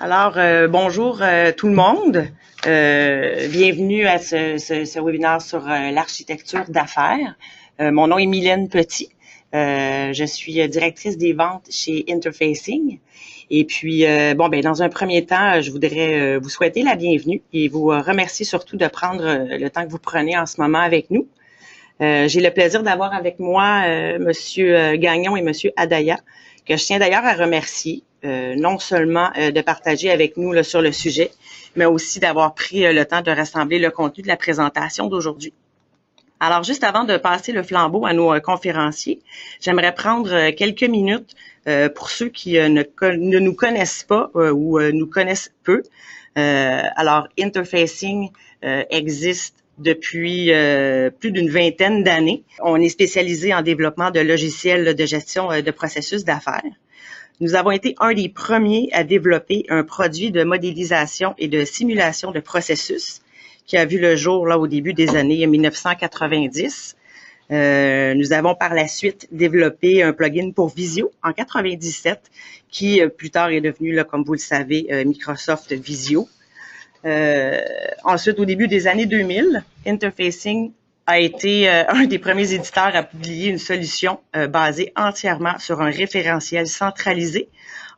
Alors, bonjour tout le monde. Bienvenue à ce webinaire sur l'architecture d'affaires. Mon nom est Mylène Petit. Je suis directrice des ventes chez Interfacing. Et puis, dans un premier temps, je voudrais vous souhaiter la bienvenue et vous remercier surtout de prendre le temps que vous prenez en ce moment avec nous. J'ai le plaisir d'avoir avec moi Monsieur Gagnon et Monsieur Adaya, que je tiens d'ailleurs à remercier, non seulement de partager avec nous là, sur le sujet, mais aussi d'avoir pris le temps de rassembler le contenu de la présentation d'aujourd'hui. Alors, juste avant de passer le flambeau à nos conférenciers, j'aimerais prendre quelques minutes pour ceux qui ne nous connaissent pas ou nous connaissent peu. Alors, Interfacing existe depuis plus d'une vingtaine d'années. On est spécialisé en développement de logiciels de gestion de processus d'affaires. Nous avons été un des premiers à développer un produit de modélisation et de simulation de processus qui a vu le jour là au début des années 1990. Nous avons par la suite développé un plugin pour Visio en 97 qui plus tard est devenu, là, comme vous le savez, Microsoft Visio. Ensuite, au début des années 2000, Interfacing a été un des premiers éditeurs à publier une solution basée entièrement sur un référentiel centralisé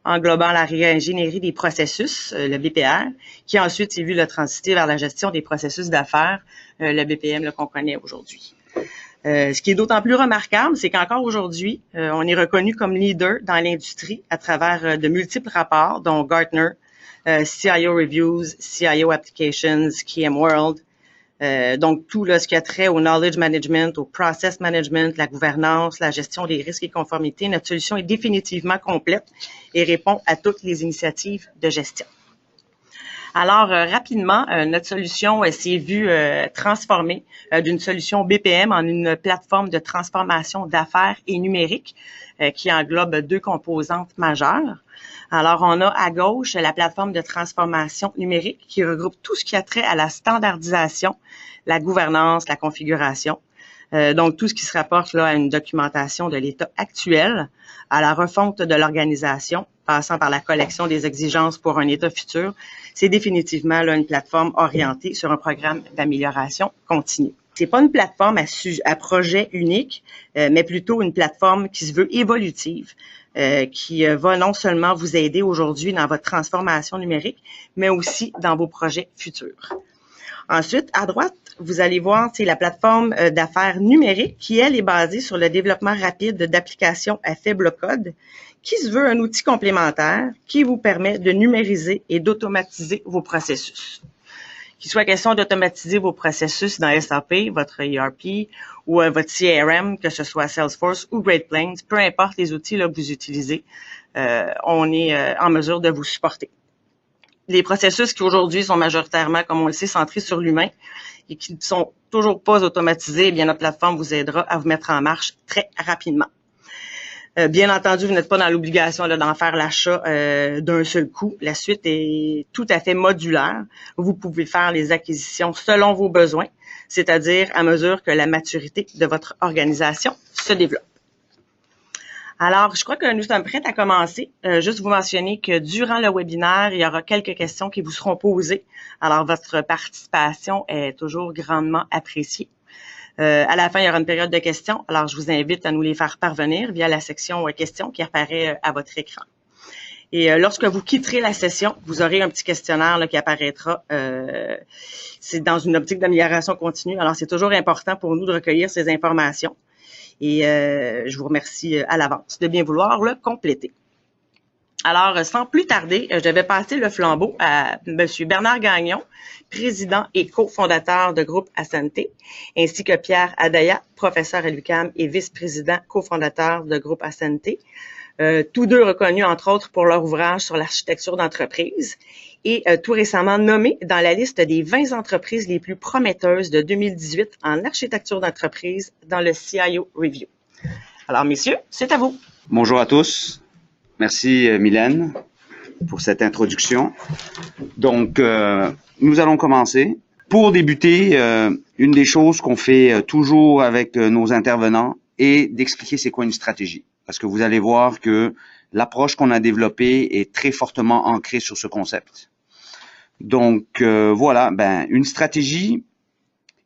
englobant la réingénierie des processus, le BPR, qui ensuite s'est vu transiter vers la gestion des processus d'affaires, le BPM qu'on connaît aujourd'hui. Ce qui est d'autant plus remarquable, c'est qu'encore aujourd'hui, on est reconnu comme leader dans l'industrie à travers de multiples rapports, dont Gartner, CIO Reviews, CIO Applications, KM World. Donc, tout là, ce qui a trait au knowledge management, au process management, la gouvernance, la gestion des risques et conformités, notre solution est définitivement complète et répond à toutes les initiatives de gestion. Alors, rapidement, notre solution s'est vue transformée d'une solution BPM en une plateforme de transformation d'affaires et numérique qui englobe deux composantes majeures. Alors, on a à gauche la plateforme de transformation numérique qui regroupe tout ce qui a trait à la standardisation, la gouvernance, la configuration. Donc, tout ce qui se rapporte là à une documentation de l'état actuel, à la refonte de l'organisation, passant par la collection des exigences pour un état futur. C'est définitivement là une plateforme orientée sur un programme d'amélioration continue. C'est pas une plateforme à projet unique, mais plutôt une plateforme qui se veut évolutive, qui va non seulement vous aider aujourd'hui dans votre transformation numérique, mais aussi dans vos projets futurs. Ensuite, à droite, vous allez voir, c'est la plateforme d'affaires numérique qui, elle, est basée sur le développement rapide d'applications à faible code, qui se veut un outil complémentaire qui vous permet de numériser et d'automatiser vos processus. Qu'il soit question d'automatiser vos processus dans SAP, votre ERP ou votre CRM, que ce soit Salesforce ou Great Plains, peu importe les outils là, que vous utilisez, on est en mesure de vous supporter. Les processus qui aujourd'hui sont majoritairement, comme on le sait, centrés sur l'humain et qui ne sont toujours pas automatisés, eh bien notre plateforme vous aidera à vous mettre en marche très rapidement. Bien entendu, vous n'êtes pas dans l'obligation d'en faire l'achat d'un seul coup. La suite est tout à fait modulaire. Vous pouvez faire les acquisitions selon vos besoins, c'est-à-dire à mesure que la maturité de votre organisation se développe. Alors, je crois que nous sommes prêts à commencer. Juste vous mentionner que durant le webinaire, il y aura quelques questions qui vous seront posées. Alors, votre participation est toujours grandement appréciée. À la fin, il y aura une période de questions. Alors, je vous invite à nous les faire parvenir via la section questions qui apparaît à votre écran. Et lorsque vous quitterez la session, vous aurez un petit questionnaire là, qui apparaîtra. C'est dans une optique d'amélioration continue. Alors, c'est toujours important pour nous de recueillir ces informations. Et je vous remercie à l'avance de bien vouloir le compléter. Alors, sans plus tarder, je vais passer le flambeau à M. Bernard Gagnon, président et cofondateur de Groupe Ascenté, ainsi que Pierre Adaya, professeur à l'UQAM et vice-président cofondateur de Groupe Ascenté, tous deux reconnus, entre autres, pour leur ouvrage sur l'architecture d'entreprise et tout récemment nommés dans la liste des 20 entreprises les plus prometteuses de 2018 en architecture d'entreprise dans le CIO Review. Alors, messieurs, c'est à vous. Bonjour à tous. Merci Mylène pour cette introduction. Donc, nous allons commencer. Pour débuter, une des choses qu'on fait toujours avec nos intervenants est d'expliquer c'est quoi une stratégie. Parce que vous allez voir que l'approche qu'on a développée est très fortement ancrée sur ce concept. Donc voilà, une stratégie,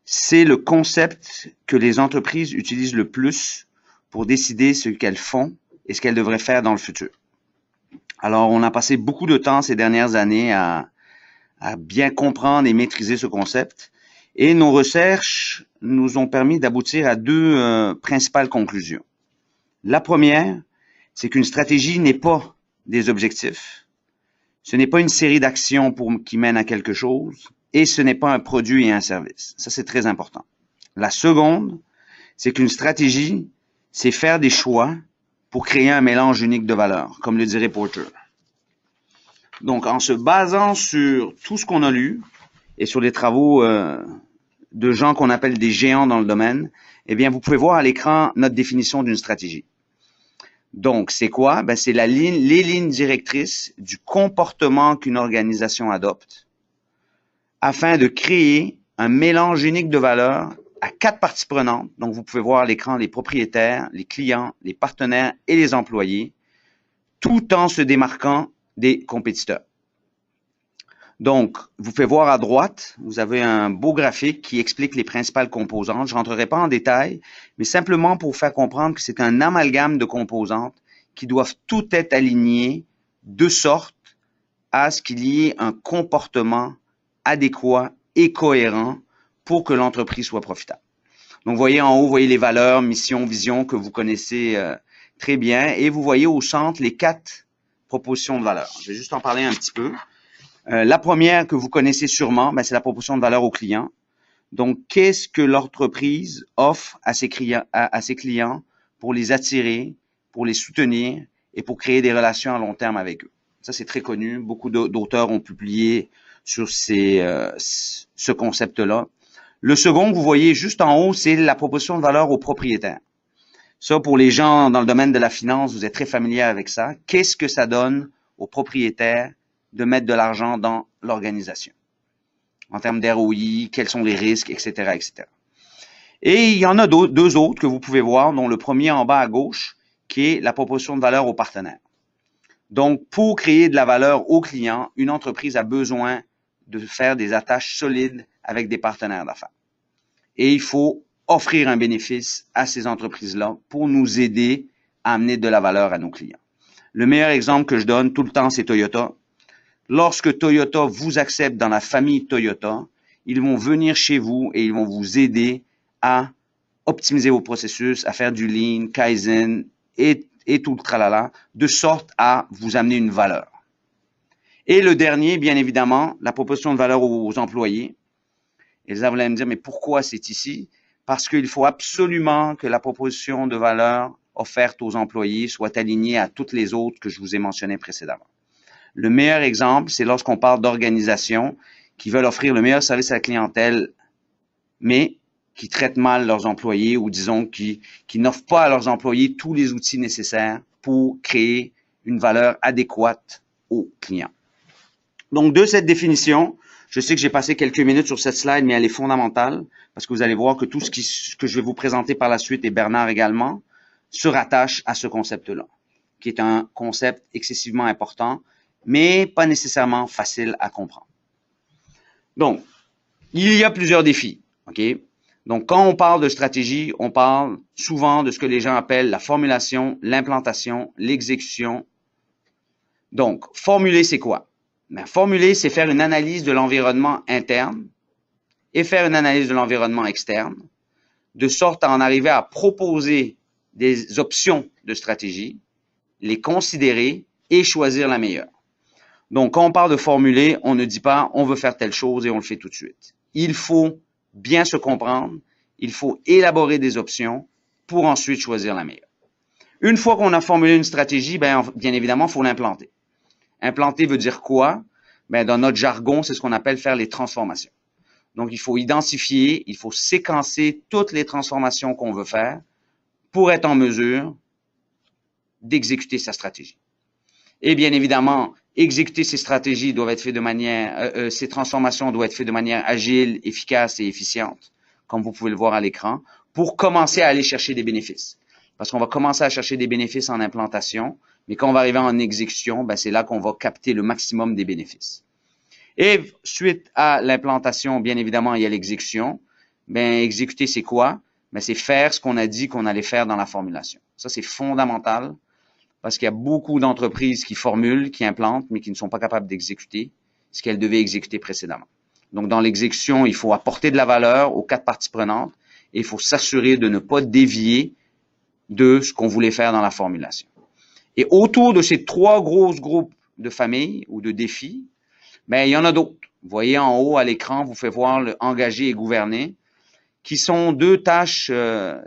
c'est le concept que les entreprises utilisent le plus pour décider ce qu'elles font et ce qu'elles devraient faire dans le futur. Alors, on a passé beaucoup de temps ces dernières années à bien comprendre et maîtriser ce concept. Et nos recherches nous ont permis d'aboutir à deux principales conclusions. La première, c'est qu'une stratégie n'est pas des objectifs. Ce n'est pas une série d'actions qui mènent à quelque chose. Et ce n'est pas un produit et un service. Ça, c'est très important. La seconde, c'est qu'une stratégie, c'est faire des choix pour créer un mélange unique de valeurs, comme le dirait Porter. Donc, en se basant sur tout ce qu'on a lu et sur les travaux de gens qu'on appelle des géants dans le domaine, eh bien, vous pouvez voir à l'écran notre définition d'une stratégie. Donc, c'est quoi? C'est les lignes directrices du comportement qu'une organisation adopte afin de créer un mélange unique de valeurs à 4 parties prenantes. Donc, vous pouvez voir à l'écran les propriétaires, les clients, les partenaires et les employés, tout en se démarquant des compétiteurs. Donc, vous pouvez voir à droite, vous avez un beau graphique qui explique les principales composantes. Je ne rentrerai pas en détail, mais simplement pour vous faire comprendre que c'est un amalgame de composantes qui doivent toutes être alignées de sorte à ce qu'il y ait un comportement adéquat et cohérent pour que l'entreprise soit profitable. Donc, vous voyez en haut, vous voyez les valeurs, mission, vision que vous connaissez très bien. Et vous voyez au centre les 4 propositions de valeur. Je vais juste en parler un petit peu. La première que vous connaissez sûrement, c'est la proposition de valeur aux clients. Donc, qu'est-ce que l'entreprise offre à ses clients pour les attirer, pour les soutenir et pour créer des relations à long terme avec eux? Ça, c'est très connu. Beaucoup d'auteurs ont publié sur ce concept-là. Le second que vous voyez juste en haut, c'est la proposition de valeur aux propriétaires. Ça, pour les gens dans le domaine de la finance, vous êtes très familiers avec ça. Qu'est-ce que ça donne aux propriétaires de mettre de l'argent dans l'organisation? En termes d'ROI, quels sont les risques, etc., etc. Et il y en a deux autres que vous pouvez voir, dont le premier en bas à gauche, qui est la proposition de valeur aux partenaires. Donc, pour créer de la valeur aux clients, une entreprise a besoin de faire des attaches solides avec des partenaires d'affaires. Et il faut offrir un bénéfice à ces entreprises-là pour nous aider à amener de la valeur à nos clients. Le meilleur exemple que je donne tout le temps, c'est Toyota. Lorsque Toyota vous accepte dans la famille Toyota, ils vont venir chez vous et ils vont vous aider à optimiser vos processus, à faire du lean, kaizen et tout le tralala, de sorte à vous amener une valeur. Et le dernier, bien évidemment, la proposition de valeur aux employés. Et là, vous allez me dire, mais pourquoi c'est ici? Parce qu'il faut absolument que la proposition de valeur offerte aux employés soit alignée à toutes les autres que je vous ai mentionnées précédemment. Le meilleur exemple, c'est lorsqu'on parle d'organisations qui veulent offrir le meilleur service à la clientèle, mais qui traitent mal leurs employés ou disons qui n'offrent pas à leurs employés tous les outils nécessaires pour créer une valeur adéquate aux clients. Donc, de cette définition, je sais que j'ai passé quelques minutes sur cette slide, mais elle est fondamentale parce que vous allez voir que tout ce que je vais vous présenter par la suite, et Bernard également, se rattache à ce concept-là, qui est un concept excessivement important, mais pas nécessairement facile à comprendre. Donc, il y a plusieurs défis, OK? Donc, quand on parle de stratégie, on parle souvent de ce que les gens appellent la formulation, l'implantation, l'exécution. Donc, formuler, c'est quoi? Formuler, c'est faire une analyse de l'environnement interne et faire une analyse de l'environnement externe, de sorte à en arriver à proposer des options de stratégie, les considérer et choisir la meilleure. Donc, quand on parle de formuler, on ne dit pas on veut faire telle chose et on le fait tout de suite. Il faut bien se comprendre, il faut élaborer des options pour ensuite choisir la meilleure. Une fois qu'on a formulé une stratégie, bien évidemment, il faut l'implanter. Implanter veut dire quoi? Dans notre jargon, c'est ce qu'on appelle faire les transformations. Donc, il faut identifier, il faut séquencer toutes les transformations qu'on veut faire pour être en mesure d'exécuter sa stratégie. Et bien évidemment, exécuter ces stratégies doivent être faites de manière, ces transformations doivent être faites de manière agile, efficace et efficiente, comme vous pouvez le voir à l'écran, pour commencer à aller chercher des bénéfices. Parce qu'on va commencer à chercher des bénéfices en implantation, Mais quand on va arriver en exécution, ben, c'est là qu'on va capter le maximum des bénéfices. Et suite à l'implantation, bien évidemment, il y a l'exécution. Ben, exécuter, c'est quoi? Ben, c'est faire ce qu'on a dit qu'on allait faire dans la formulation. Ça, c'est fondamental parce qu'il y a beaucoup d'entreprises qui formulent, qui implantent, mais qui ne sont pas capables d'exécuter ce qu'elles devaient exécuter précédemment. Donc, dans l'exécution, il faut apporter de la valeur aux 4 parties prenantes et il faut s'assurer de ne pas dévier de ce qu'on voulait faire dans la formulation. Et autour de ces 3 gros groupes de familles ou de défis, ben, il y en a d'autres. Vous voyez en haut à l'écran, vous faites voir le engager et gouverner, qui sont 2 tâches, je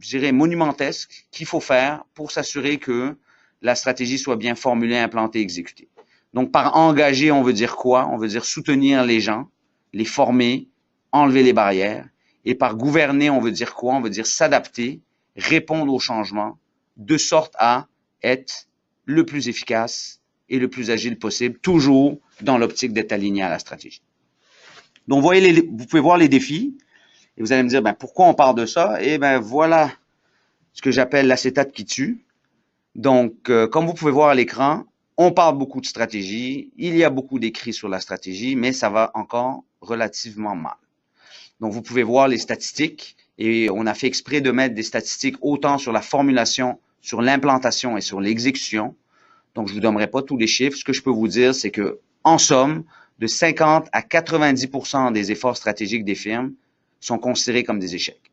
dirais, monumentesques qu'il faut faire pour s'assurer que la stratégie soit bien formulée, implantée, exécutée. Donc, par engager, on veut dire quoi? On veut dire soutenir les gens, les former, enlever les barrières. Et par gouverner, on veut dire quoi? On veut dire s'adapter, répondre aux changements, de sorte à être le plus efficace et le plus agile possible, toujours dans l'optique d'être aligné à la stratégie. Donc, vous pouvez voir les défis et vous allez me dire, ben, pourquoi on parle de ça? Eh ben, voilà ce que j'appelle l'acétate qui tue. Donc, comme vous pouvez voir à l'écran, on parle beaucoup de stratégie, il y a beaucoup d'écrits sur la stratégie, mais ça va encore relativement mal. Donc, vous pouvez voir les statistiques et on a fait exprès de mettre des statistiques autant sur la formulation, sur l'implantation et sur l'exécution. Donc, je vous donnerai pas tous les chiffres. Ce que je peux vous dire, c'est que, en somme, de 50 à 90% des efforts stratégiques des firmes sont considérés comme des échecs.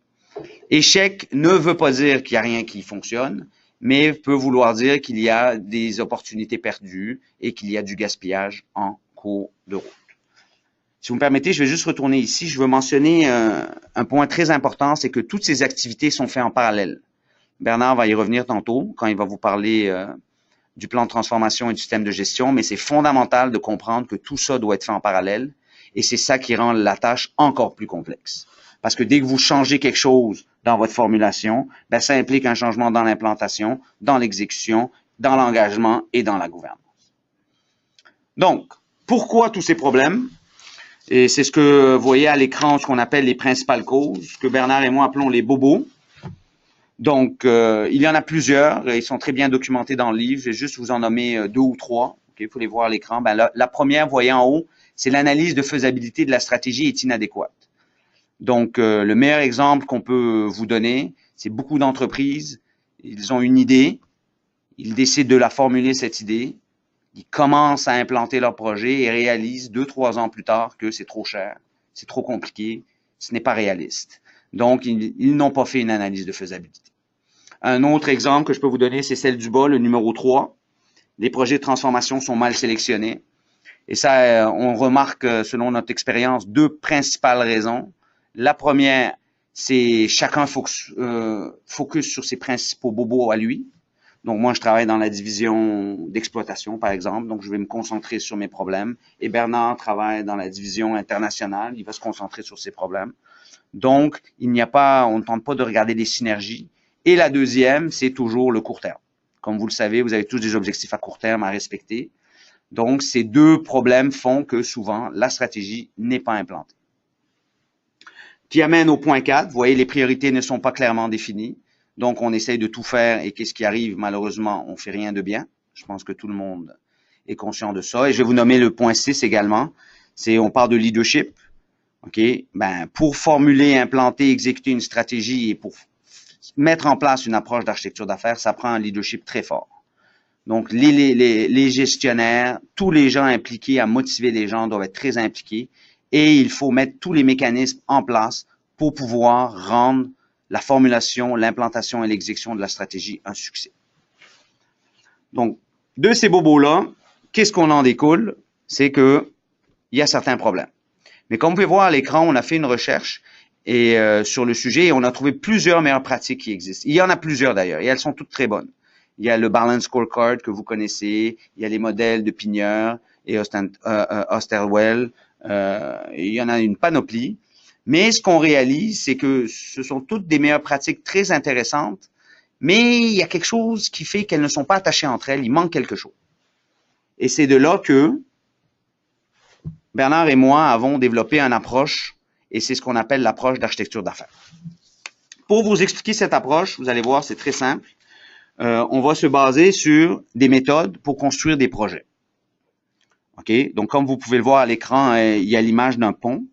Échec ne veut pas dire qu'il n'y a rien qui fonctionne, mais peut vouloir dire qu'il y a des opportunités perdues et qu'il y a du gaspillage en cours de route. Si vous me permettez, je vais juste retourner ici. Je veux mentionner un point très important, c'est que toutes ces activités sont faites en parallèle. Bernard va y revenir tantôt quand il va vous parler du plan de transformation et du système de gestion, mais c'est fondamental de comprendre que tout ça doit être fait en parallèle et c'est ça qui rend la tâche encore plus complexe. Parce que dès que vous changez quelque chose dans votre formulation, ben ça implique un changement dans l'implantation, dans l'exécution, dans l'engagement et dans la gouvernance. Donc, pourquoi tous ces problèmes? Et c'est ce que vous voyez à l'écran, ce qu'on appelle les principales causes, que Bernard et moi appelons les bobos. Donc, il y en a plusieurs, ils sont très bien documentés dans le livre, je vais juste vous en nommer 2 ou 3. Okay, vous les voir à l'écran. Ben, la première, vous voyez en haut, c'est l'analyse de faisabilité de la stratégie est inadéquate. Donc, le meilleur exemple qu'on peut vous donner, c'est beaucoup d'entreprises, ils ont une idée, ils décident de la formuler, cette idée, ils commencent à implanter leur projet et réalisent 2-3 ans plus tard que c'est trop cher, c'est trop compliqué, ce n'est pas réaliste. Donc, ils n'ont pas fait une analyse de faisabilité. Un autre exemple que je peux vous donner, c'est celle du bas, le numéro 3. Les projets de transformation sont mal sélectionnés. Et ça, on remarque, selon notre expérience, 2 principales raisons. La première, c'est chacun focus sur ses principaux bobos à lui. Donc, moi, je travaille dans la division d'exploitation, par exemple. Donc, je vais me concentrer sur mes problèmes. Et Bernard travaille dans la division internationale. Il va se concentrer sur ses problèmes. Donc, on ne tente pas de regarder les synergies. Et la deuxième, c'est toujours le court terme. Comme vous le savez, vous avez tous des objectifs à court terme à respecter. Donc, ces 2 problèmes font que souvent, la stratégie n'est pas implantée. Qui amène au point 4. Vous voyez, les priorités ne sont pas clairement définies. Donc, on essaye de tout faire et qu'est-ce qui arrive? Malheureusement, on fait rien de bien. Je pense que tout le monde est conscient de ça. Et je vais vous nommer le point 6 également. On parle de leadership. OK? Ben, pour formuler, implanter, exécuter une stratégie et pour mettre en place une approche d'architecture d'affaires, ça prend un leadership très fort. Donc, les gestionnaires, tous les gens impliqués à motiver les gens doivent être très impliqués et il faut mettre tous les mécanismes en place pour pouvoir rendre la formulation, l'implantation et l'exécution de la stratégie un succès. Donc, de ces bobos-là, qu'est-ce qu'on en découle? C'est que il y a certains problèmes. Mais comme vous pouvez voir à l'écran, on a fait une recherche sur le sujet et on a trouvé plusieurs meilleures pratiques qui existent. Il y en a plusieurs d'ailleurs et elles sont toutes très bonnes. Il y a le Balance Scorecard que vous connaissez, il y a les modèles de Pigneur et Osterwell, il y en a une panoplie. Mais ce qu'on réalise, c'est que ce sont toutes des meilleures pratiques très intéressantes, mais il y a quelque chose qui fait qu'elles ne sont pas attachées entre elles, il manque quelque chose. Et c'est de là que Bernard et moi avons développé une approche, et c'est ce qu'on appelle l'approche d'architecture d'affaires. Pour vous expliquer cette approche, vous allez voir, c'est très simple. on va se baser sur des méthodes pour construire des projets. OK? Donc, comme vous pouvez le voir à l'écran, il y a l'image d'un pont.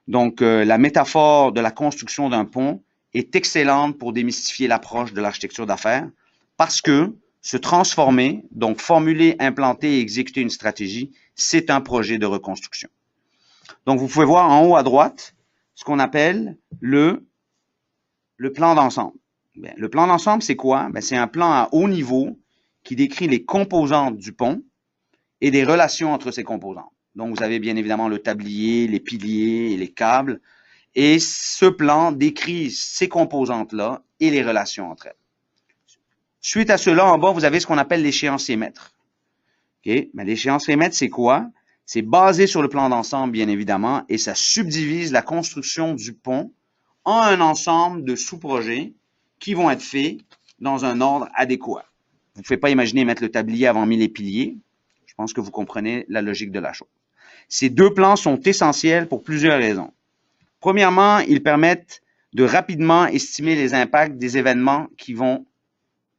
Donc, la métaphore de la construction d'un pont est excellente pour démystifier l'approche de l'architecture d'affaires parce que se transformer, donc formuler, implanter et exécuter une stratégie, c'est un projet de reconstruction. Donc, vous pouvez voir en haut à droite ce qu'on appelle le plan d'ensemble. Bien, le plan d'ensemble, c'est quoi? Bien, c'est un plan à haut niveau qui décrit les composantes du pont et des relations entre ces composantes. Donc, vous avez bien évidemment le tablier, les piliers et les câbles. Et ce plan décrit ces composantes-là et les relations entre elles. Suite à cela, en bas, vous avez ce qu'on appelle l'échéancier-mètre. Okay? Mais l'échéancier-mètre, c'est quoi? C'est basé sur le plan d'ensemble, bien évidemment, et ça subdivise la construction du pont en un ensemble de sous-projets qui vont être faits dans un ordre adéquat. Vous ne pouvez pas imaginer mettre le tablier avant mis les piliers. Je pense que vous comprenez la logique de la chose. Ces deux plans sont essentiels pour plusieurs raisons. Premièrement, ils permettent de rapidement estimer les impacts des événements qui vont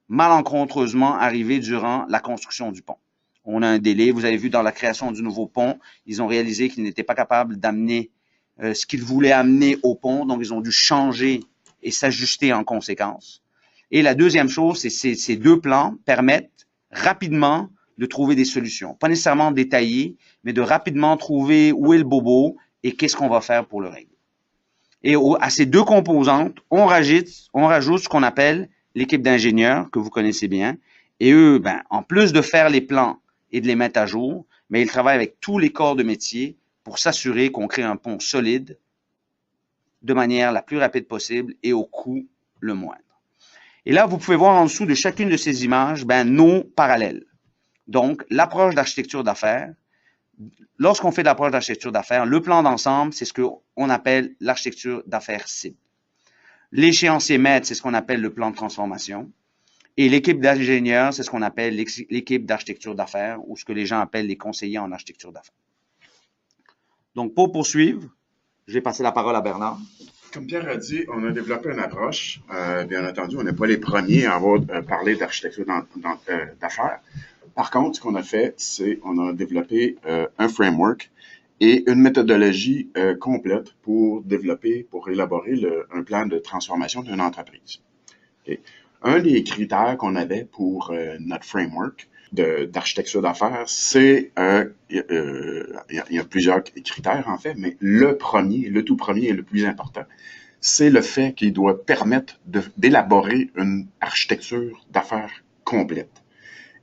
malencontreusement arriver durant la construction du pont. On a un délai. Vous avez vu dans la création du nouveau pont, ils ont réalisé qu'ils n'étaient pas capables d'amener ce qu'ils voulaient amener au pont, donc ils ont dû changer et s'ajuster en conséquence. Et la deuxième chose, c'est ces deux plans permettent rapidement de trouver des solutions. Pas nécessairement détaillées, mais de rapidement trouver où est le bobo et qu'est-ce qu'on va faire pour le régler. Et à ces deux composantes, on rajoute ce qu'on appelle l'équipe d'ingénieurs, que vous connaissez bien. Et eux, ben, en plus de faire les plans et de les mettre à jour, mais ils travaillent avec tous les corps de métier pour s'assurer qu'on crée un pont solide de manière la plus rapide possible et au coût le moindre. Et là, vous pouvez voir en dessous de chacune de ces images, ben, nos parallèles. Donc, l'approche d'architecture d'affaires. Lorsqu'on fait de l'approche d'architecture d'affaires, le plan d'ensemble, c'est ce qu'on appelle l'architecture d'affaires cible. L'échéancier maître, c'est ce qu'on appelle le plan de transformation. Et l'équipe d'ingénieurs, c'est ce qu'on appelle l'équipe d'architecture d'affaires ou ce que les gens appellent les conseillers en architecture d'affaires. Donc, pour poursuivre, je vais passer la parole à Bernard. Comme Pierre a dit, on a développé une approche. Bien entendu, on n'est pas les premiers à avoir parlé d'architecture d'affaires. Par contre, ce qu'on a fait, c'est on a développé un framework et une méthodologie complète pour élaborer un plan de transformation d'une entreprise. Okay. Un des critères qu'on avait pour notre framework d'architecture d'affaires, c'est, il y a plusieurs critères en fait, mais le tout premier et le plus important, c'est le fait qu'il doit permettre d'élaborer une architecture d'affaires complète.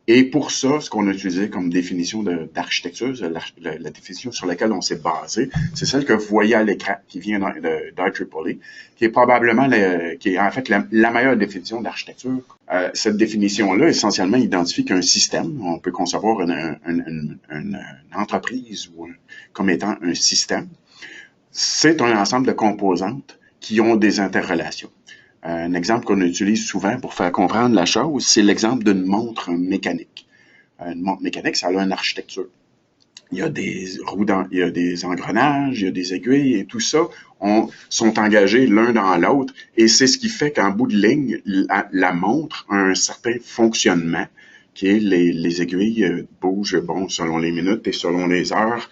Et pour ça, ce qu'on a utilisé comme définition d'architecture, la définition sur laquelle on s'est basé, c'est celle que vous voyez à l'écran, qui vient d'IEEE, qui est probablement, qui est en fait la meilleure définition d'architecture. Cette définition-là, essentiellement, identifie qu'un système, on peut concevoir une entreprise comme étant un système, c'est un ensemble de composantes qui ont des interrelations. Un exemple qu'on utilise souvent pour faire comprendre la chose, c'est l'exemple d'une montre mécanique. Une montre mécanique, ça a une architecture. Il y a des roues, il y a des engrenages, il y a des aiguilles et tout ça sont engagés l'un dans l'autre et c'est ce qui fait qu'en bout de ligne, la montre a un certain fonctionnement qui est les aiguilles bougent selon les minutes et selon les heures,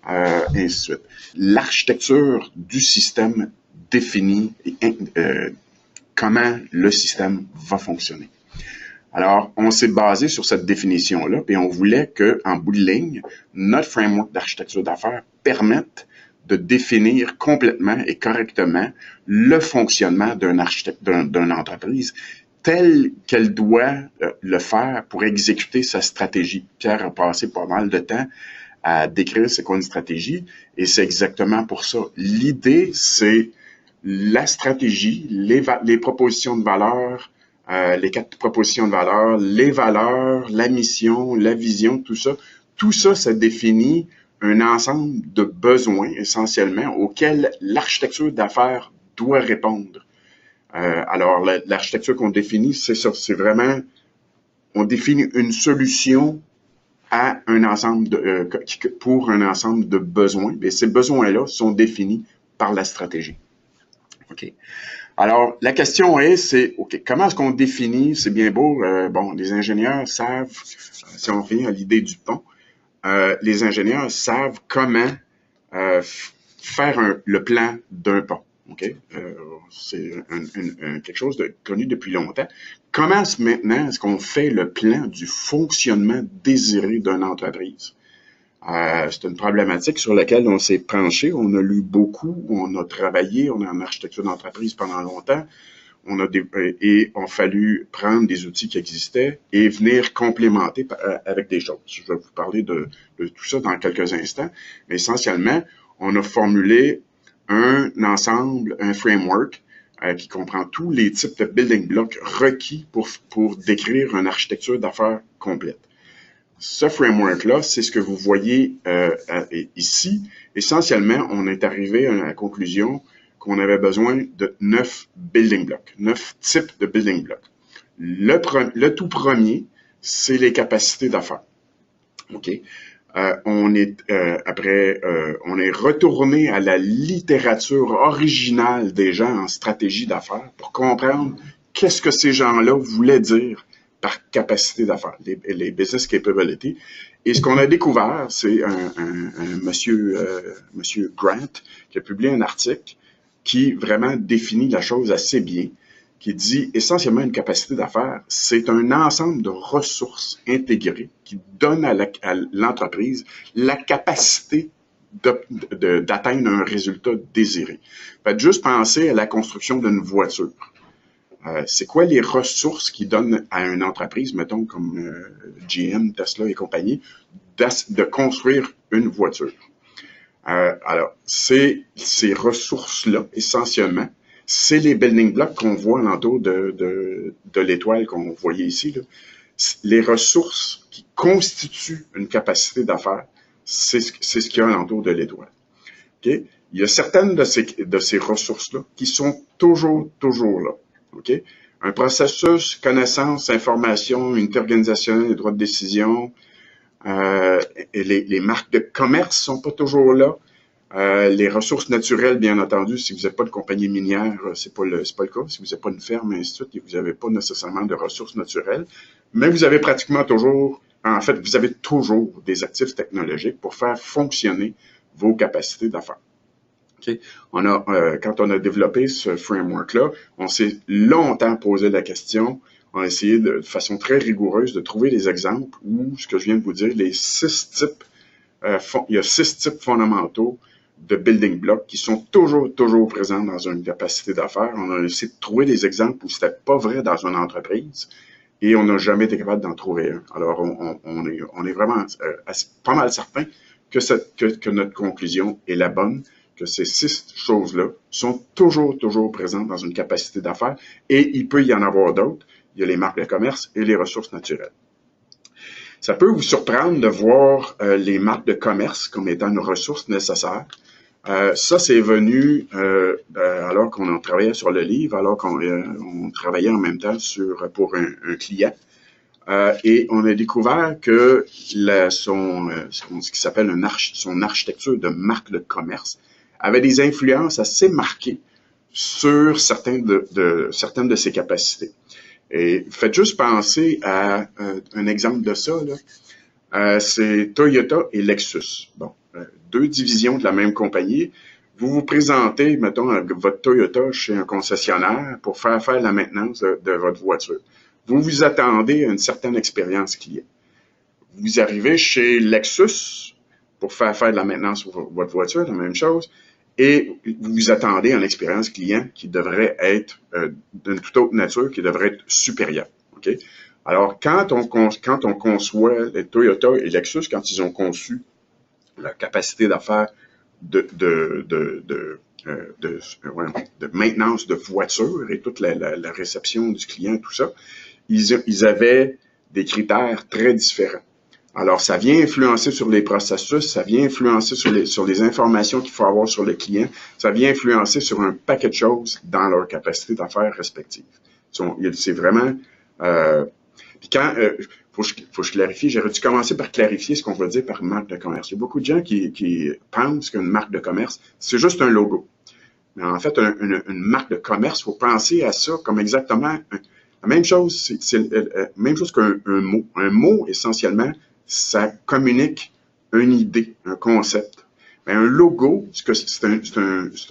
et ainsi de suite. L'architecture du système définit comment le système va fonctionner. Alors, on s'est basé sur cette définition-là, puis on voulait qu'en bout de ligne, notre framework d'architecture d'affaires permette de définir complètement et correctement le fonctionnement d'une entreprise tel qu'elle doit le faire pour exécuter sa stratégie. Pierre a passé pas mal de temps à décrire c'est quoi une stratégie, et c'est exactement pour ça. L'idée, c'est la stratégie, les propositions de valeur, les 4 propositions de valeur, les valeurs, la mission, la vision, tout ça, ça définit un ensemble de besoins essentiellement auxquels l'architecture d'affaires doit répondre. Alors, l'architecture qu'on définit, c'est ça, c'est vraiment, on définit une solution à un ensemble pour un ensemble de besoins, et ces besoins-là sont définis par la stratégie. OK. Alors, la question c'est, OK, comment est-ce qu'on définit, c'est bien beau, bon, les ingénieurs savent, si on revient à l'idée du pont, les ingénieurs savent comment faire le plan d'un pont. OK? C'est quelque chose de connu depuis longtemps. Comment maintenant est-ce qu'on fait le plan du fonctionnement désiré d'une entreprise? C'est une problématique sur laquelle on s'est penché, on a lu beaucoup, on a travaillé, on est en architecture d'entreprise pendant longtemps, et on a fallu prendre des outils qui existaient et venir complémenter avec des choses. Je vais vous parler de tout ça dans quelques instants, mais essentiellement, on a formulé un ensemble, un framework qui comprend tous les types de building blocks requis pour décrire une architecture d'affaires complète. Ce framework-là, c'est ce que vous voyez ici. Essentiellement, on est arrivé à la conclusion qu'on avait besoin de 9 building blocks, 9 types de building blocks. Le tout premier, c'est les capacités d'affaires. OK? On est retourné à la littérature originale des gens en stratégie d'affaires pour comprendre qu'est-ce que ces gens-là voulaient dire par capacité d'affaires, les business capability. Et ce qu'on a découvert, c'est un monsieur Grant qui a publié un article qui vraiment définit la chose assez bien, qui dit essentiellement une capacité d'affaires, c'est un ensemble de ressources intégrées qui donnent à l'entreprise la capacité d'atteindre un résultat désiré. Faites juste penser à la construction d'une voiture. C'est quoi les ressources qui donnent à une entreprise, mettons comme GM, Tesla et compagnie, de construire une voiture? Alors, c'est ces ressources-là, essentiellement, c'est les building blocks qu'on voit alentour de l'étoile qu'on voyait ici, là. Les ressources qui constituent une capacité d'affaires, c'est ce qu'il y a alentour de l'étoile. Okay? Il y a certaines de ces ressources-là qui sont toujours là. Okay? Un processus, connaissance, information, unité organisationnelle, les droits de décision, et les marques de commerce sont pas toujours là. Les ressources naturelles, bien entendu, si vous n'êtes pas de compagnie minière, c'est pas le cas. Si vous n'êtes pas une ferme, et ainsi de suite, vous n'avez pas nécessairement de ressources naturelles. Mais vous avez pratiquement toujours, en fait, vous avez toujours des actifs technologiques pour faire fonctionner vos capacités d'affaires. Okay? Quand on a développé ce framework-là, on s'est longtemps posé la question. On a essayé de façon très rigoureuse de trouver des exemples où, ce que je viens de vous dire, il y a 6 types fondamentaux de building blocks qui sont toujours présents dans une capacité d'affaires. On a essayé de trouver des exemples où c'était pas vrai dans une entreprise et on n'a jamais été capable d'en trouver un. Alors, on est vraiment pas mal certain que notre conclusion est la bonne, que ces 6 choses-là sont toujours présentes dans une capacité d'affaires et il peut y en avoir d'autres. Il y a les marques de commerce et les ressources naturelles. Ça peut vous surprendre de voir les marques de commerce comme étant une ressource nécessaire. Ça, c'est venu alors qu'on travaillait sur le livre, alors qu'on travaillait en même temps pour un client. Et on a découvert que ce qui s'appelle son architecture de marque de commerce avait des influences assez marquées sur certaines de ses capacités. Et faites juste penser à un exemple de ça, là. C'est Toyota et Lexus. Bon, 2 divisions de la même compagnie. Vous vous présentez, mettons, votre Toyota chez un concessionnaire pour faire la maintenance de votre voiture. Vous vous attendez à une certaine expérience client. Vous arrivez chez Lexus pour faire de la maintenance sur votre voiture, la même chose. Et vous vous attendez à une expérience client qui devrait être d'une toute autre nature, qui devrait être supérieure. Okay? Alors, quand on conçoit les Toyota et Lexus, quand ils ont conçu la capacité d'affaires de maintenance de voitures et toute la réception du client, tout ça, ils avaient des critères très différents. Alors, ça vient influencer sur les processus, ça vient influencer sur les informations qu'il faut avoir sur le client, ça vient influencer sur un paquet de choses dans leur capacité d'affaires respective. C'est vraiment... puis quand... faut que je clarifie, j'aurais dû commencer par clarifier ce qu'on veut dire par marque de commerce. Il y a beaucoup de gens qui pensent qu'une marque de commerce, c'est juste un logo. Mais en fait, une marque de commerce, il faut penser à ça comme exactement la même chose. C'est la même chose qu'un mot. Un mot, essentiellement, ça communique une idée, un concept. Mais un logo,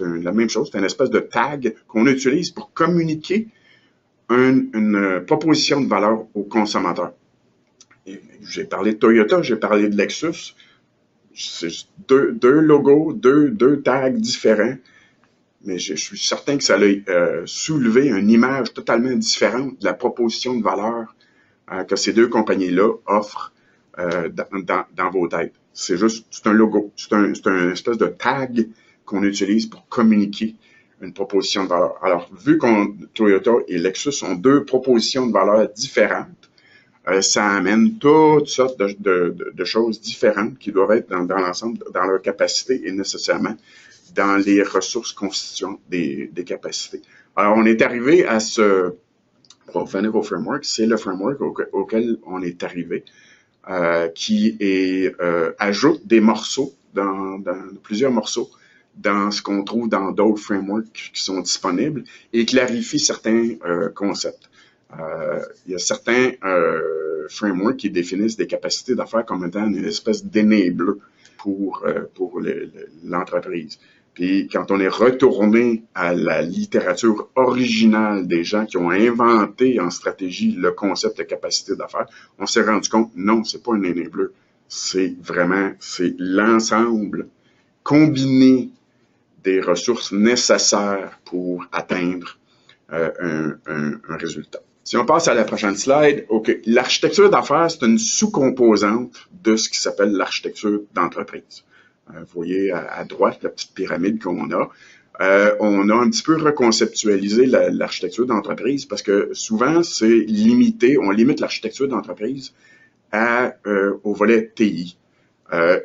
la même chose, c'est une espèce de tag qu'on utilise pour communiquer une proposition de valeur au consommateur. J'ai parlé de Toyota, j'ai parlé de Lexus. C'est deux logos, deux tags différents, mais je suis certain que ça a soulevé une image totalement différente de la proposition de valeur que ces deux compagnies-là offrent dans vos têtes. C'est un logo, c'est un espèce de tag qu'on utilise pour communiquer une proposition de valeur. Alors, vu qu'on Toyota et Lexus ont deux propositions de valeur différentes, ça amène toutes sortes de choses différentes qui doivent être dans l'ensemble, dans leur capacité et nécessairement dans les ressources constituantes des capacités. Alors, on est arrivé à pour venir au framework, c'est le framework auquel on est arrivé, qui ajoute des morceaux, dans plusieurs morceaux, dans ce qu'on trouve dans d'autres frameworks qui sont disponibles et clarifie certains concepts. Il y a certains frameworks qui définissent des capacités d'affaires comme étant une espèce d'enabler pour l'entreprise. Puis quand on est retourné à la littérature originale des gens qui ont inventé en stratégie le concept de capacité d'affaires, on s'est rendu compte, non, c'est pas un enabler. C'est l'ensemble combiné des ressources nécessaires pour atteindre un résultat. Si on passe à la prochaine slide, OK, l'architecture d'affaires, c'est une sous-composante de ce qui s'appelle l'architecture d'entreprise. Vous voyez à droite la petite pyramide qu'on a. On a un petit peu reconceptualisé l'architecture d'entreprise parce que souvent, c'est limité, on limite l'architecture d'entreprise au volet TI.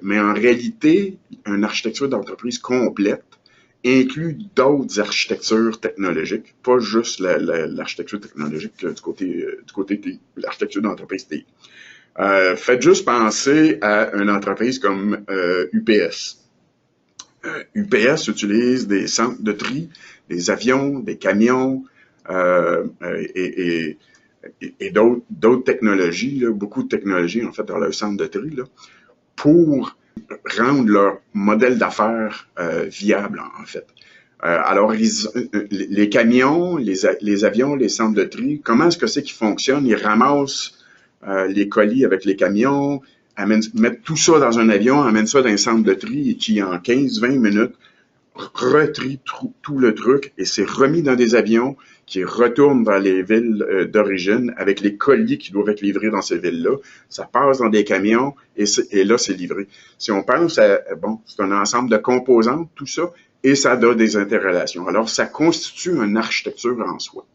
Mais en réalité, une architecture d'entreprise complète inclut d'autres architectures technologiques, pas juste l'architecture technologique du côté TI, l'architecture d'entreprise TI. Faites juste penser à une entreprise comme UPS. UPS utilise des centres de tri, des avions, des camions et d'autres technologies, là, beaucoup de technologies en fait dans leur centre de tri, là, pour rendre leur modèle d'affaires viable en fait. Alors, les camions, les avions, les centres de tri, comment est-ce que c'est qu'ils fonctionnent? Ils ramassent les colis avec les camions, mettent tout ça dans un avion, amènent ça dans un centre de tri et qui, en 15-20 minutes, retrie tout le truc et c'est remis dans des avions qui retournent vers les villes d'origine avec les colis qui doivent être livrés dans ces villes-là. Ça passe dans des camions et là, c'est livré. Si on pense à, c'est un ensemble de composantes, tout ça, et ça a des interrelations. Alors, ça constitue une architecture en soi.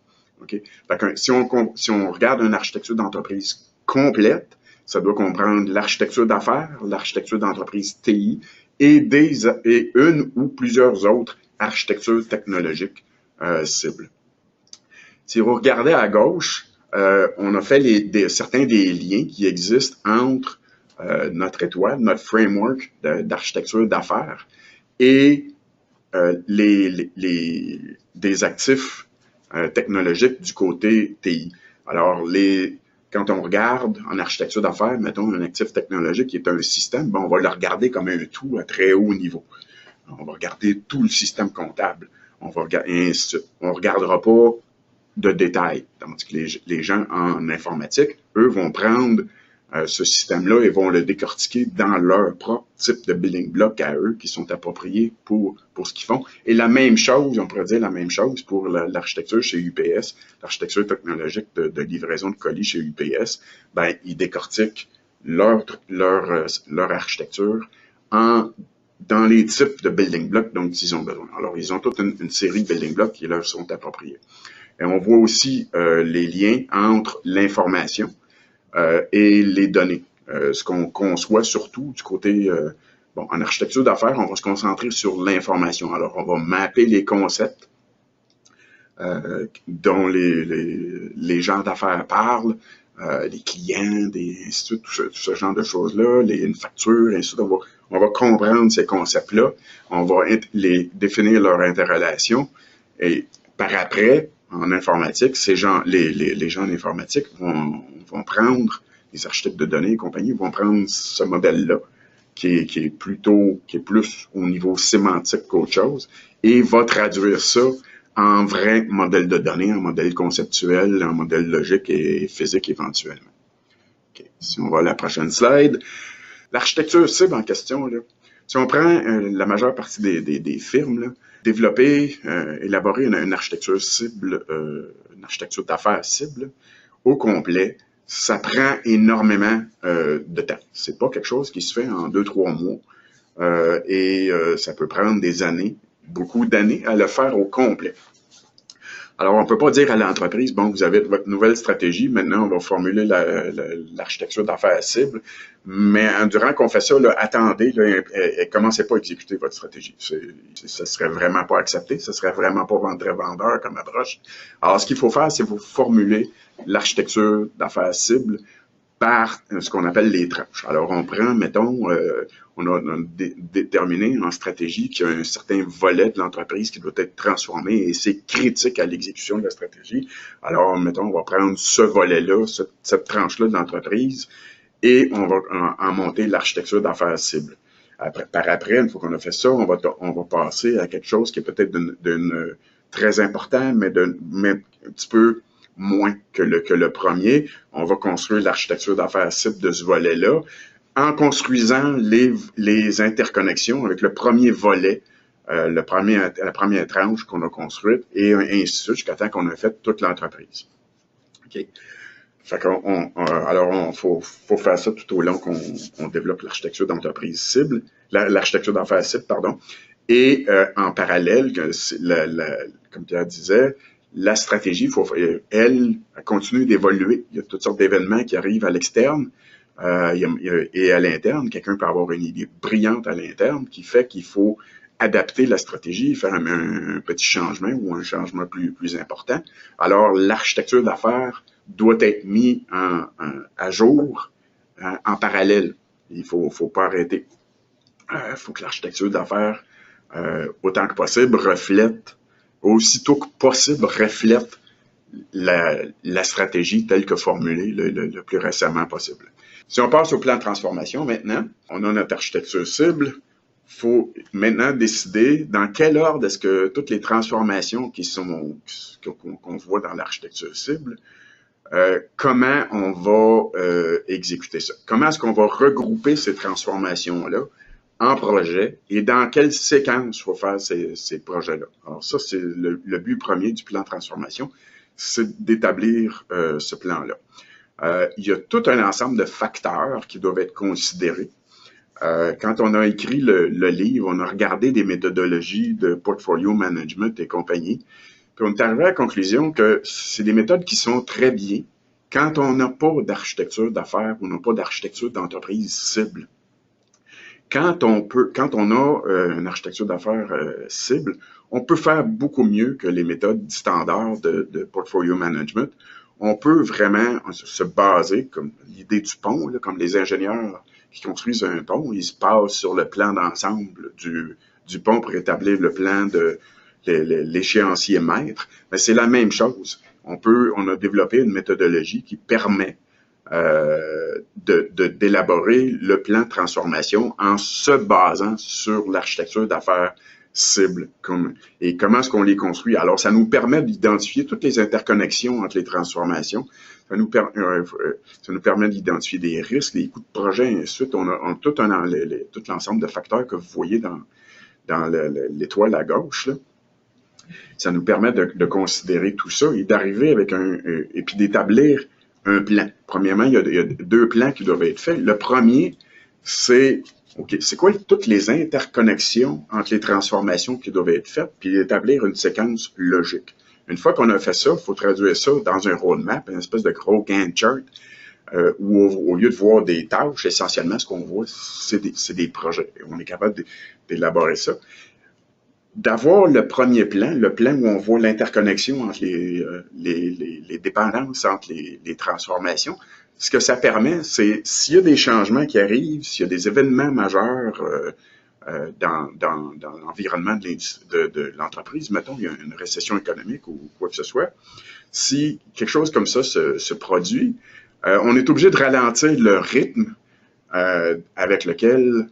Okay? Fait que, si on regarde une architecture d'entreprise complète, ça doit comprendre l'architecture d'affaires, l'architecture d'entreprise TI et une ou plusieurs autres architectures technologiques cibles. Si vous regardez à gauche, on a fait certains des liens qui existent entre notre étoile, notre framework d'architecture d'affaires et des actifs technologiques du côté TI. Alors, quand on regarde en architecture d'affaires, mettons un actif technologique qui est un système, on va le regarder comme un tout à très haut niveau. On va regarder tout le système comptable. On regardera pas de détails. Tandis que les gens en informatique, eux, vont prendre ce système-là et vont le décortiquer dans leur propre type de building block à eux qui sont appropriés pour ce qu'ils font. Et la même chose, on pourrait dire la même chose pour l'architecture chez UPS, l'architecture technologique de livraison de colis chez UPS, ils décortiquent leur architecture dans les types de building blocks dont ils ont besoin. Alors, ils ont toute une série de building blocks qui leur sont appropriés. Et on voit aussi les liens entre l'information et les données. Ce qu'on conçoit surtout du côté, en architecture d'affaires, on va se concentrer sur l'information. Alors, on va mapper les concepts dont les gens d'affaires parlent des clients, ainsi de suite, tout ce genre de choses-là, une facture, ainsi de suite. On va comprendre ces concepts-là, on va définir leur interrelation, et par après, en informatique, les gens en informatique vont prendre, les architectes de données et compagnie vont prendre ce modèle-là, qui est plus au niveau sémantique qu'autre chose, et va traduire ça en vrai modèle de données, en modèle conceptuel, en modèle logique et physique éventuellement. Okay. Si on va à la prochaine slide, l'architecture cible en question, là, si on prend la majeure partie des firmes, là, développer, élaborer une architecture cible, une architecture d'affaires cible au complet, ça prend énormément de temps. C'est pas quelque chose qui se fait en 2-3 mois et ça peut prendre des années, beaucoup d'années à le faire au complet. Alors, on peut pas dire à l'entreprise, bon, vous avez votre nouvelle stratégie, maintenant on va formuler l'architecture d'affaires cible, mais durant qu'on fait ça, là, attendez, là, commencez pas à exécuter votre stratégie. Ça serait vraiment pas accepté, ça serait vraiment pas très vendeur comme approche. Alors, ce qu'il faut faire, c'est vous formuler l'architecture d'affaires cible par ce qu'on appelle les tranches. Alors, on prend, mettons, on a déterminé en stratégie qu'il y a un certain volet de l'entreprise qui doit être transformé et c'est critique à l'exécution de la stratégie. Alors, mettons, on va prendre ce volet-là, cette tranche-là de l'entreprise et on va en monter l'architecture d'affaires cible. Par après, une fois qu'on a fait ça, on va passer à quelque chose qui est peut-être très important, mais un petit peu moins que le premier. On va construire l'architecture d'affaires cible de ce volet-là en construisant les interconnexions avec le premier volet, la première tranche qu'on a construite et ainsi de suite jusqu'à temps qu'on a fait toute l'entreprise. OK. Fait alors, faut faire ça tout au long qu'on développe l'architecture d'entreprise cible, l'architecture d'affaires cible, pardon. Et en parallèle, comme Pierre disait, la stratégie, elle continue d'évoluer. Il y a toutes sortes d'événements qui arrivent à l'externe et à l'interne. Quelqu'un peut avoir une idée brillante à l'interne qui fait qu'il faut adapter la stratégie, faire un petit changement ou un changement plus important. Alors, l'architecture d'affaires doit être mise à jour en parallèle. Il faut pas arrêter. Il faut que l'architecture d'affaires, autant que possible, aussitôt que possible, reflète la stratégie telle que formulée le plus récemment possible. Si on passe au plan de transformation maintenant, on a notre architecture cible. Il faut maintenant décider dans quel ordre est-ce que toutes les transformations qu'on voit dans l'architecture cible, comment on va exécuter ça. Comment est-ce qu'on va regrouper ces transformations-là en projet et dans quelle séquence il faut faire ces projets-là. Alors ça, c'est le but premier du plan de transformation, c'est d'établir ce plan-là. Il y a tout un ensemble de facteurs qui doivent être considérés. Quand on a écrit le livre, on a regardé des méthodologies de portfolio management et compagnie, puis on est arrivé à la conclusion que c'est des méthodes qui sont très bien quand on n'a pas d'architecture d'affaires ou n'a pas d'architecture d'entreprise cible. Quand on a une architecture d'affaires cible, on peut faire beaucoup mieux que les méthodes standards de portfolio management. On peut vraiment se baser, comme l'idée du pont, là, comme les ingénieurs qui construisent un pont, ils se basent sur le plan d'ensemble du pont pour établir le plan de l'échéancier mètre. Mais c'est la même chose. On a développé une méthodologie qui permet d'élaborer le plan de transformation en se basant sur l'architecture d'affaires cible. Et comment est-ce qu'on les construit? Alors, ça nous permet d'identifier toutes les interconnexions entre les transformations. Ça nous permet d'identifier des risques, des coûts de projet, et ainsi de suite. On a tout l'ensemble de facteurs que vous voyez dans l'étoile à gauche, là. Ça nous permet de considérer tout ça et d'arriver avec et puis d'établir un plan. Premièrement, il y a 2 plans qui doivent être faits. Le premier, c'est quoi toutes les interconnexions entre les transformations qui doivent être faites, puis d'établir une séquence logique. Une fois qu'on a fait ça, il faut traduire ça dans un roadmap, une espèce de gros Gantt chart, où au lieu de voir des tâches, essentiellement, ce qu'on voit, c'est des projets. On est capable d'élaborer ça. d'avoir le premier plan, le plan où on voit l'interconnexion entre les dépendances, entre les transformations. Ce que ça permet, c'est s'il y a des changements qui arrivent, s'il y a des événements majeurs dans l'environnement de l'entreprise, mettons, il y a une récession économique ou quoi que ce soit, si quelque chose comme ça se produit, on est obligé de ralentir le rythme avec lequel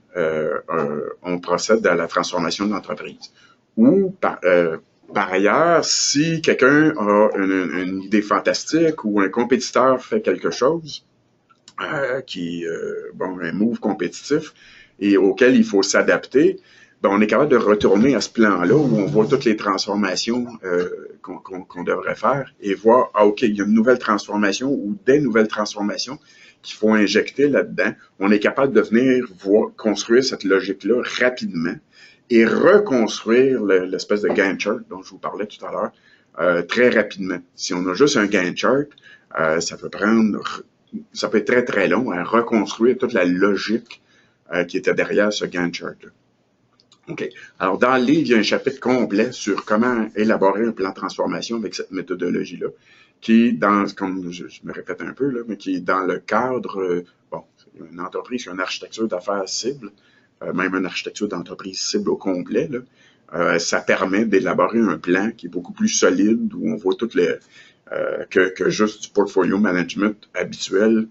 on procède à la transformation de l'entreprise. Ou par ailleurs, si quelqu'un a une idée fantastique ou un compétiteur fait quelque chose un move compétitif et auquel il faut s'adapter, ben on est capable de retourner à ce plan-là où on voit toutes les transformations qu'on devrait faire et voir, OK, il y a une nouvelle transformation ou des nouvelles transformations qu'il faut injecter là-dedans. On est capable de venir construire cette logique-là rapidement et reconstruire l'espèce de Gantt chart dont je vous parlais tout à l'heure très rapidement. Si on a juste un Gantt chart, ça peut être très, très long à reconstruire toute la logique qui était derrière ce Gantt chart-là. OK. Alors, dans le livre, il y a un chapitre complet sur comment élaborer un plan de transformation avec cette méthodologie-là, qui, comme je me répète un peu, là, mais qui est dans le cadre, une entreprise qui a une architecture d'affaires cible, même une architecture d'entreprise cible au complet, là, ça permet d'élaborer un plan qui est beaucoup plus solide, où on voit toutes les que juste du portfolio management habituel,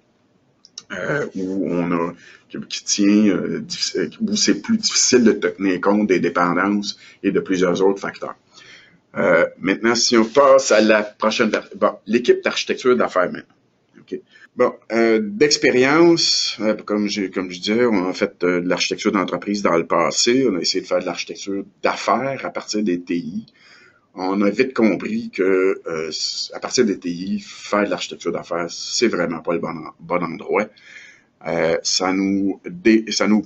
qui tient, où c'est plus difficile de tenir compte des dépendances et de plusieurs autres facteurs. Maintenant, si on passe à la prochaine, l'équipe d'architecture d'affaires maintenant. Okay. D'expérience, comme je disais, on a fait de l'architecture d'entreprise dans le passé, on a essayé de faire de l'architecture d'affaires à partir des TI. On a vite compris que à partir des TI, faire de l'architecture d'affaires, c'est vraiment pas le bon endroit. Ça nous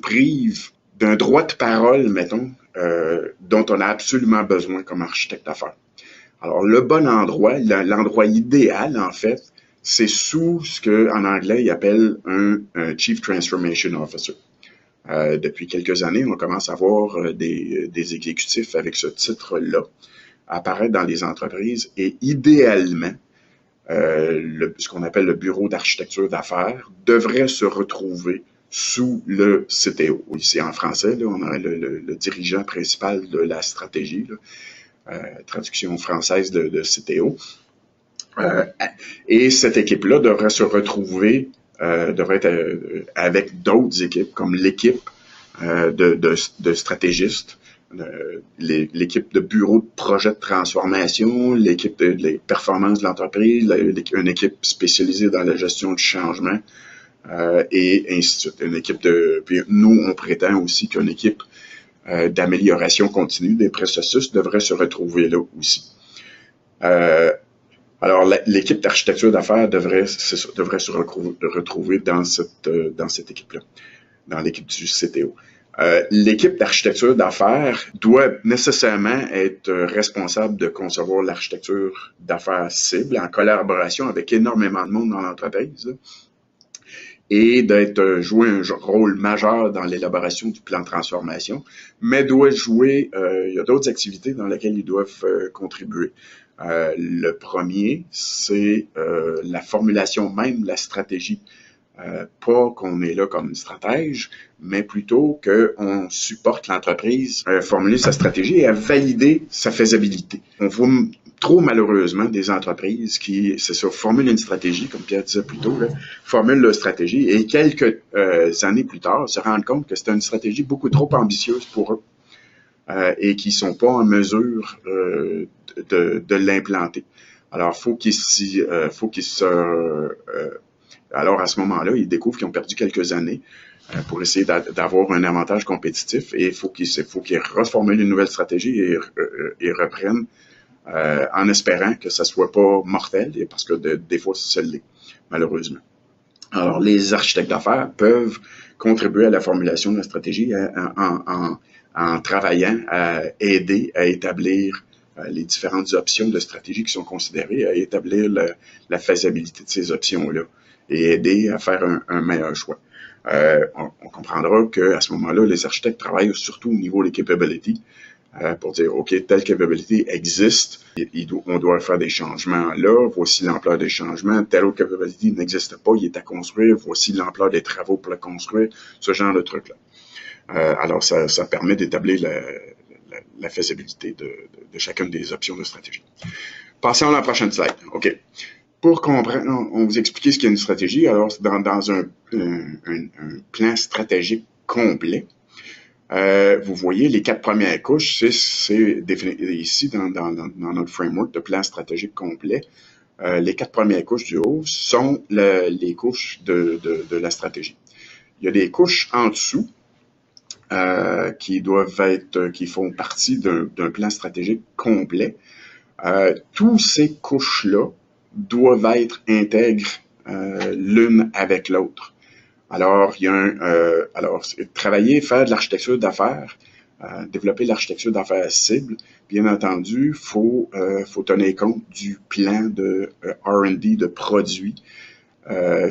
prive d'un droit de parole, mettons, dont on a absolument besoin comme architecte d'affaires. Alors, le bon endroit, l'endroit idéal, en fait, c'est sous ce qu'en anglais, ils appellent un Chief Transformation Officer. Depuis quelques années, on commence à voir des exécutifs avec ce titre-là apparaître dans les entreprises et idéalement, ce qu'on appelle le bureau d'architecture d'affaires devrait se retrouver sous le CTO. Ici en français, là, on a le dirigeant principal de la stratégie, là, traduction française de CTO. Et cette équipe-là devrait se retrouver, devrait être avec d'autres équipes, comme l'équipe de stratégistes, l'équipe de bureau de projet de transformation, l'équipe de performances de l'entreprise, une équipe spécialisée dans la gestion du changement, et ainsi de suite. Puis nous, on prétend aussi qu'une équipe d'amélioration continue des processus devrait se retrouver là aussi. Alors, l'équipe d'architecture d'affaires devrait se retrouver dans cette équipe-là, dans l'équipe du CTO. L'équipe d'architecture d'affaires doit nécessairement être responsable de concevoir l'architecture d'affaires cible en collaboration avec énormément de monde dans l'entreprise et jouer un rôle majeur dans l'élaboration du plan de transformation, mais doit jouer, il y a d'autres activités dans lesquelles ils doivent contribuer. Le premier, c'est la formulation même de la stratégie. Pas qu'on est là comme une stratège, mais plutôt qu'on supporte l'entreprise à formuler sa stratégie et à valider sa faisabilité. On voit trop malheureusement des entreprises qui, formulent une stratégie, comme Pierre disait plus tôt, formulent leur stratégie et quelques années plus tard se rendent compte que c'est une stratégie beaucoup trop ambitieuse pour eux et qu'ils sont pas en mesure de l'implanter. Alors, alors, à ce moment-là, ils découvrent qu'ils ont perdu quelques années pour essayer d'avoir un avantage compétitif et il faut qu'ils reformulent une nouvelle stratégie et reprennent en espérant que ça soit pas mortel, parce que des fois, ça l'est, malheureusement. Alors, les architectes d'affaires peuvent contribuer à la formulation de la stratégie en travaillant à aider à établir les différentes options de stratégie qui sont considérées, à établir la faisabilité de ces options-là et aider à faire un meilleur choix. On comprendra qu'à ce moment-là, les architectes travaillent surtout au niveau des capabilities pour dire, OK, telle capability existe, on doit faire des changements là, voici l'ampleur des changements, telle autre capability n'existe pas, il est à construire, voici l'ampleur des travaux pour la construire, ce genre de trucs-là. Alors, ça permet d'établir la faisabilité de chacune des options de stratégie. Passons à la prochaine slide. OK. Pour comprendre, on vous explique ce qu'est une stratégie. Alors, dans un plan stratégique complet, vous voyez les 4 premières couches, c'est défini ici dans notre framework de plan stratégique complet. Les 4 premières couches du haut sont les couches de la stratégie. Il y a des couches en dessous qui font partie d'un plan stratégique complet. Tous ces couches-là doivent être intègres l'une avec l'autre. Alors, travailler, faire de l'architecture d'affaires, développer l'architecture d'affaires cible, bien entendu, faut tenir compte du plan de R&D de produits.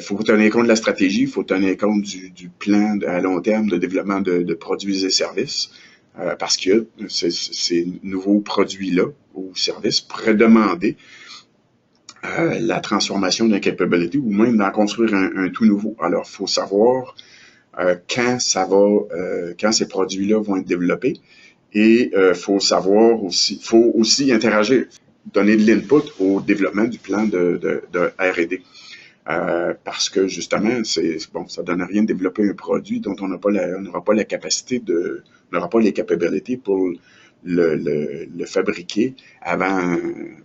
Faut tenir compte de la stratégie, il faut tenir compte du plan à long terme de développement de produits et services, parce que ces nouveaux produits-là ou services pourraient demander la transformation d'une capability ou même d'en construire un tout nouveau. Alors, il faut savoir quand ces produits-là vont être développés et faut aussi interagir, donner de l'input au développement du plan de R&D. Parce que justement, ça donne rien de développer un produit dont on n'aura pas la capacité on n'aura pas les capabilités pour le fabriquer avant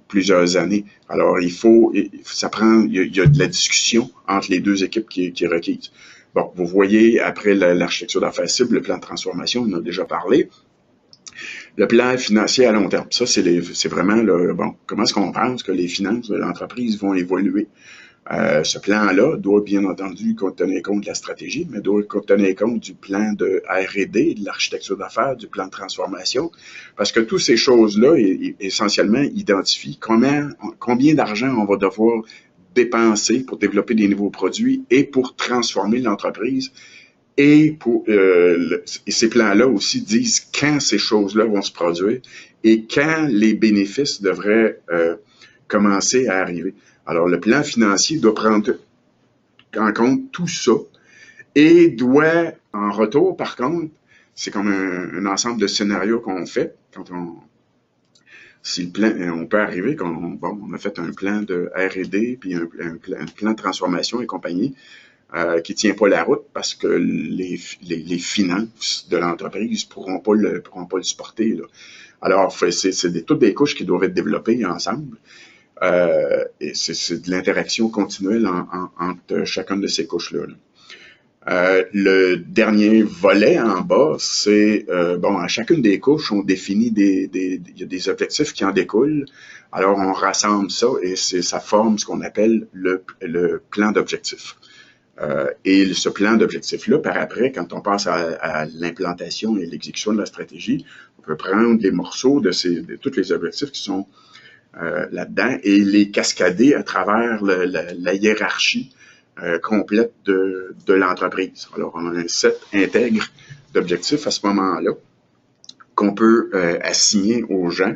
plusieurs années. Alors, il y a de la discussion entre les deux équipes qui est requise. Bon, vous voyez, après l'architecture d'affaires cible, le plan de transformation, on en a déjà parlé. Le plan financier à long terme, ça, c'est vraiment comment est-ce qu'on pense que les finances de l'entreprise vont évoluer. Ce plan-là doit bien entendu tenir compte de la stratégie, mais doit tenir compte du plan de R&D, de l'architecture d'affaires, du plan de transformation, parce que toutes ces choses-là, essentiellement, identifient combien d'argent on va devoir dépenser pour développer des nouveaux produits et pour transformer l'entreprise. Et ces plans-là aussi disent quand ces choses-là vont se produire et quand les bénéfices devraient commencer à arriver. Alors, le plan financier doit prendre en compte tout ça et doit, en retour, par contre, c'est comme un ensemble de scénarios qu'on fait si le plan, on peut arriver on a fait un plan de R&D puis un plan de transformation et compagnie qui tient pas la route parce que les finances de l'entreprise pourront pas le supporter, là. Alors, c'est toutes des couches qui doivent être développées ensemble. Et c'est de l'interaction continuelle entre chacune de ces couches-là. Le dernier volet en bas, c'est à chacune des couches, on définit il y a des objectifs qui en découlent. Alors on rassemble ça et ça forme ce qu'on appelle le plan d'objectifs. Et ce plan d'objectifs-là, par après, quand on passe à l'implantation et l'exécution de la stratégie, on peut prendre les morceaux de tous les objectifs qui sont là-dedans et les cascader à travers la hiérarchie complète de l'entreprise. Alors, on a un set intègre d'objectifs à ce moment-là qu'on peut assigner aux gens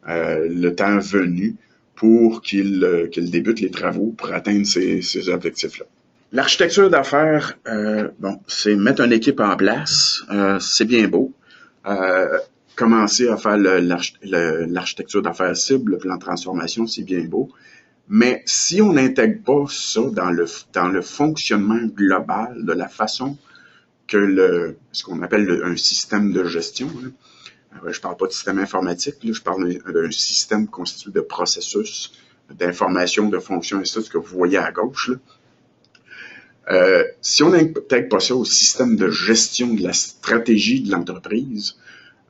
le temps venu pour qu'ils débutent les travaux pour atteindre ces objectifs-là. L'architecture d'affaires, c'est mettre une équipe en place, c'est bien beau. Commencer à faire l'architecture d'affaires cible, le plan de transformation, c'est bien beau. Mais si on n'intègre pas ça dans le fonctionnement global de la façon que ce qu'on appelle un système de gestion, là, je parle pas de système informatique, là, je parle d'un système constitué de processus, d'informations, de fonctions, et ça, ce que vous voyez à gauche, là. Si on n'intègre pas ça au système de gestion de la stratégie de l'entreprise,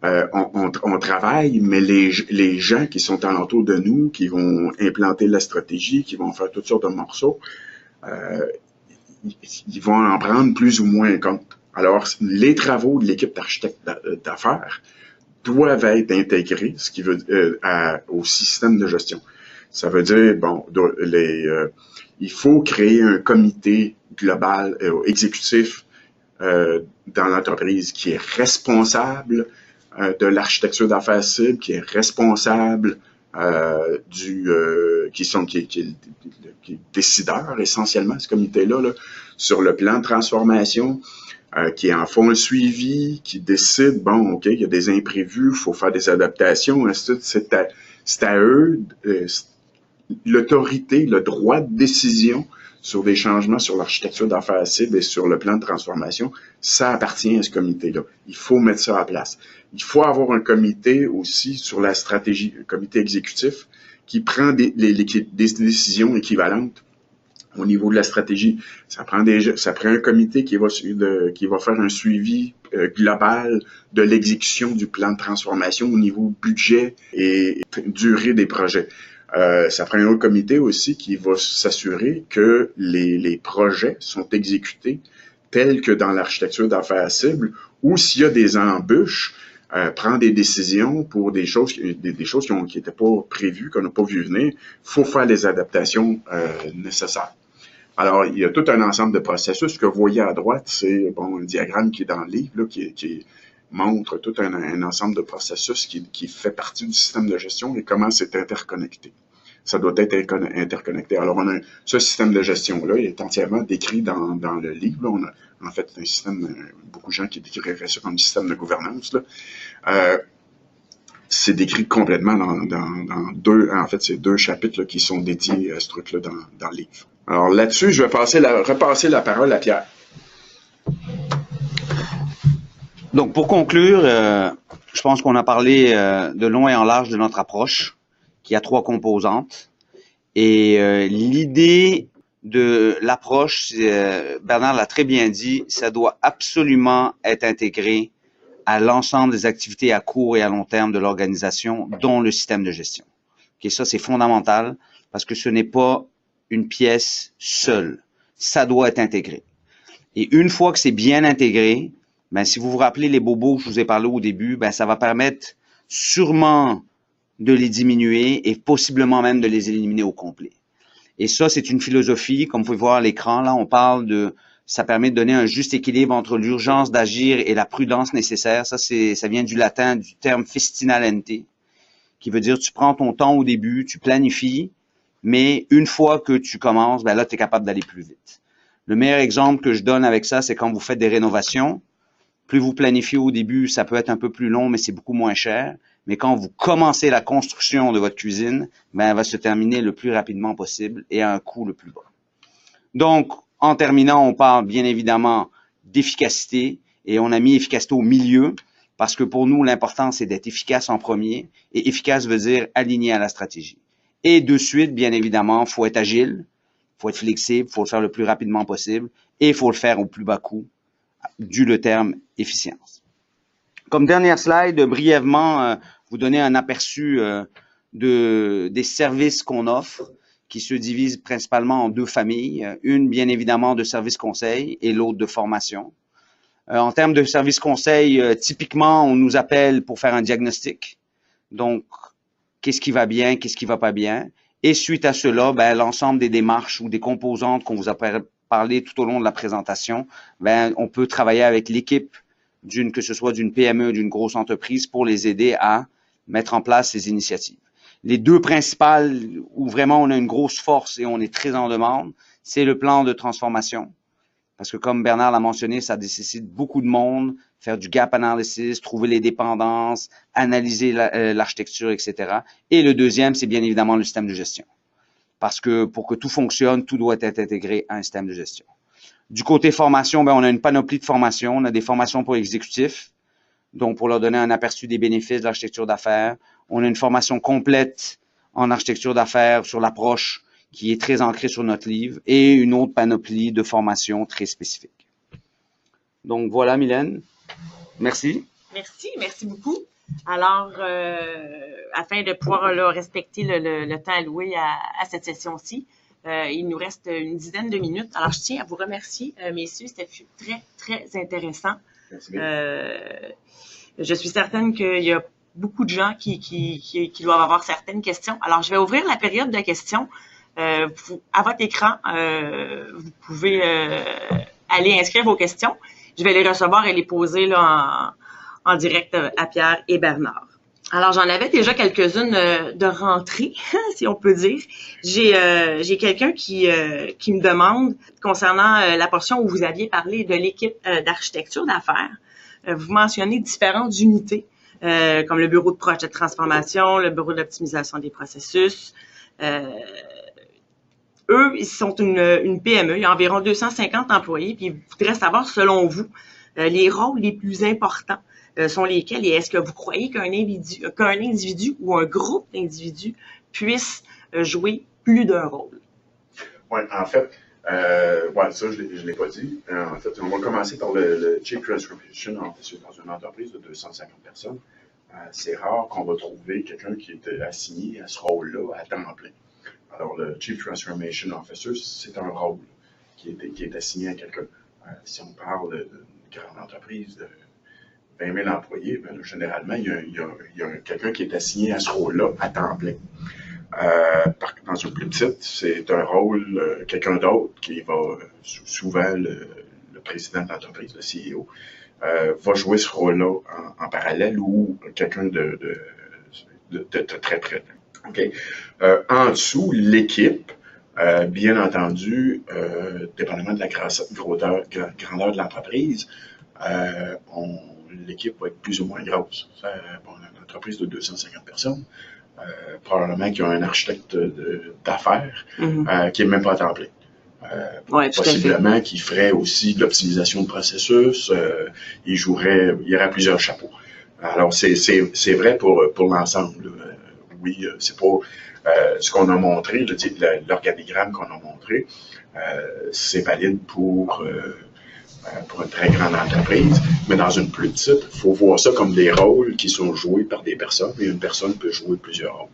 on travaille, mais les gens qui sont alentour de nous, qui vont implanter la stratégie, qui vont faire toutes sortes de morceaux, ils vont en prendre plus ou moins compte. Alors, les travaux de l'équipe d'architectes d'affaires doivent être intégrés, ce qui veut au système de gestion. Ça veut dire, il faut créer un comité global exécutif dans l'entreprise qui est responsable de l'architecture d'affaires cible, qui est responsable qui est décideur essentiellement, ce comité-là, là, sur le plan de transformation, qui en font le suivi, qui décide, bon, OK, il y a des imprévus, il faut faire des adaptations, c'est à eux l'autorité, le droit de décision sur des changements sur l'architecture d'affaires cible et sur le plan de transformation, ça appartient à ce comité-là. Il faut mettre ça en place. Il faut avoir un comité aussi sur la stratégie, un comité exécutif qui prend des décisions équivalentes au niveau de la stratégie. Ça prend un comité qui va faire un suivi global de l'exécution du plan de transformation au niveau budget et durée des projets. Ça prend un autre comité aussi qui va s'assurer que les projets sont exécutés tels que dans l'architecture d'affaires cible, ou s'il y a des embûches, prend des décisions pour des choses qui n'étaient pas prévues, qu'on n'a pas vu venir. Il faut faire les adaptations nécessaires. Alors, il y a tout un ensemble de processus. Ce que vous voyez à droite, c'est un diagramme qui est dans le livre, là, qui montre tout un ensemble de processus qui fait partie du système de gestion et comment c'est interconnecté. Ça doit être interconnecté. Alors, ce système de gestion-là est entièrement décrit dans le livre. Là, on a en fait un système, beaucoup de gens qui décriraient ça comme un système de gouvernance. Là. C'est décrit complètement dans ces deux chapitres là, qui sont dédiés à ce truc-là dans le livre. Alors là-dessus, je vais repasser la parole à Pierre. Donc, pour conclure, je pense qu'on a parlé de long et en large de notre approche, qui a 3 composantes. Et l'idée de l'approche, Bernard l'a très bien dit, ça doit absolument être intégré à l'ensemble des activités à court et à long terme de l'organisation, dont le système de gestion. Okay, ça, c'est fondamental parce que ce n'est pas une pièce seule. Ça doit être intégré. Et une fois que c'est bien intégré, ben, si vous vous rappelez les bobos que je vous ai parlé au début, ben, ça va permettre sûrement de les diminuer et possiblement même de les éliminer au complet. Et ça, c'est une philosophie, comme vous pouvez voir à l'écran, là, on parle de, ça permet de donner un juste équilibre entre l'urgence d'agir et la prudence nécessaire. Ça vient du latin, du terme festinalente, qui veut dire tu prends ton temps au début, tu planifies, mais une fois que tu commences, ben là, tu es capable d'aller plus vite. Le meilleur exemple que je donne avec ça, c'est quand vous faites des rénovations. Plus vous planifiez au début, ça peut être un peu plus long, mais c'est beaucoup moins cher. Mais quand vous commencez la construction de votre cuisine, ben, elle va se terminer le plus rapidement possible et à un coût le plus bas. Donc, en terminant, on parle bien évidemment d'efficacité et on a mis efficacité au milieu parce que pour nous, l'important, c'est d'être efficace en premier et efficace veut dire aligné à la stratégie. Et de suite, bien évidemment, faut être agile, faut être flexible, faut le faire le plus rapidement possible et il faut le faire au plus bas coût, dû le terme efficience. Comme dernière slide, brièvement, vous donner un aperçu des services qu'on offre, qui se divisent principalement en 2 familles. Une, bien évidemment, de services conseil et l'autre de formation. En termes de services conseil, typiquement, on nous appelle pour faire un diagnostic. Donc, qu'est-ce qui va bien, qu'est-ce qui va pas bien. Et suite à cela, ben, l'ensemble des démarches ou des composantes qu'on vous a parlé tout au long de la présentation, ben, on peut travailler avec l'équipe que ce soit d'une PME, d'une grosse entreprise, pour les aider à mettre en place ces initiatives. Les 2 principales où vraiment on a une grosse force et on est très en demande, c'est le plan de transformation. Parce que comme Bernard l'a mentionné, ça nécessite beaucoup de monde, faire du gap analysis, trouver les dépendances, analyser l'architecture, etc. Et le deuxième, c'est bien évidemment le système de gestion. Parce que pour que tout fonctionne, tout doit être intégré à un système de gestion. Du côté formation, ben, on a une panoplie de formations. On a des formations pour exécutifs, donc pour leur donner un aperçu des bénéfices de l'architecture d'affaires. On a une formation complète en architecture d'affaires sur l'approche qui est très ancrée sur notre livre et une autre panoplie de formations très spécifiques. Donc voilà, Mylène. Merci. Merci beaucoup. Alors, afin de pouvoir là, respecter le temps alloué à cette session-ci, il nous reste une dizaine de minutes. Alors, je tiens à vous remercier, messieurs. C'était très, très intéressant. Je suis certaine qu'il y a beaucoup de gens qui doivent avoir certaines questions. Alors, je vais ouvrir la période de questions. À votre écran, vous pouvez aller inscrire vos questions. Je vais les recevoir et les poser là, en direct à Pierre et Bernard. Alors, j'en avais déjà quelques-unes de rentrée, si on peut dire. J'ai quelqu'un qui me demande, concernant la portion où vous aviez parlé de l'équipe d'architecture d'affaires, vous mentionnez différentes unités, comme le bureau de projet de transformation, le bureau d'optimisation des processus. Eux, ils sont une PME, il y a environ 250 employés, puis ils voudraient savoir, selon vous, les rôles les plus importants sont lesquels, et est-ce que vous croyez qu'un individu ou un groupe d'individus puisse jouer plus d'un rôle? Oui, en fait, ça, je ne l'ai pas dit. En fait, on va commencer par le Chief Transformation Officer dans une entreprise de 250 personnes. C'est rare qu'on va trouver quelqu'un qui est assigné à ce rôle-là à temps plein. Alors, le Chief Transformation Officer, c'est un rôle qui est assigné à quelqu'un. Si on parle d'une grande entreprise de 20 000 employés, bien, généralement, il y a quelqu'un qui est assigné à ce rôle-là à temps plein. Dans une plus petite, c'est un rôle, quelqu'un d'autre qui va, souvent le président de l'entreprise, le CEO, va jouer ce rôle-là en parallèle ou quelqu'un de très près. Okay. En dessous, l'équipe, bien entendu, dépendamment de la grandeur de l'entreprise, l'équipe va être plus ou moins grosse. Une entreprise de 250 personnes, probablement qu'il y a un architecte d'affaires qui n'est même pas à temps plein. Possiblement qu'il ferait aussi de l'optimisation de processus, il y aurait plusieurs chapeaux. Alors, c'est vrai pour l'ensemble. Oui, c'est pas ce qu'on a montré, l'organigramme qu'on a montré, c'est valide pour une très grande entreprise, mais dans une plus petite, il faut voir ça comme des rôles qui sont joués par des personnes, et une personne peut jouer plusieurs rôles.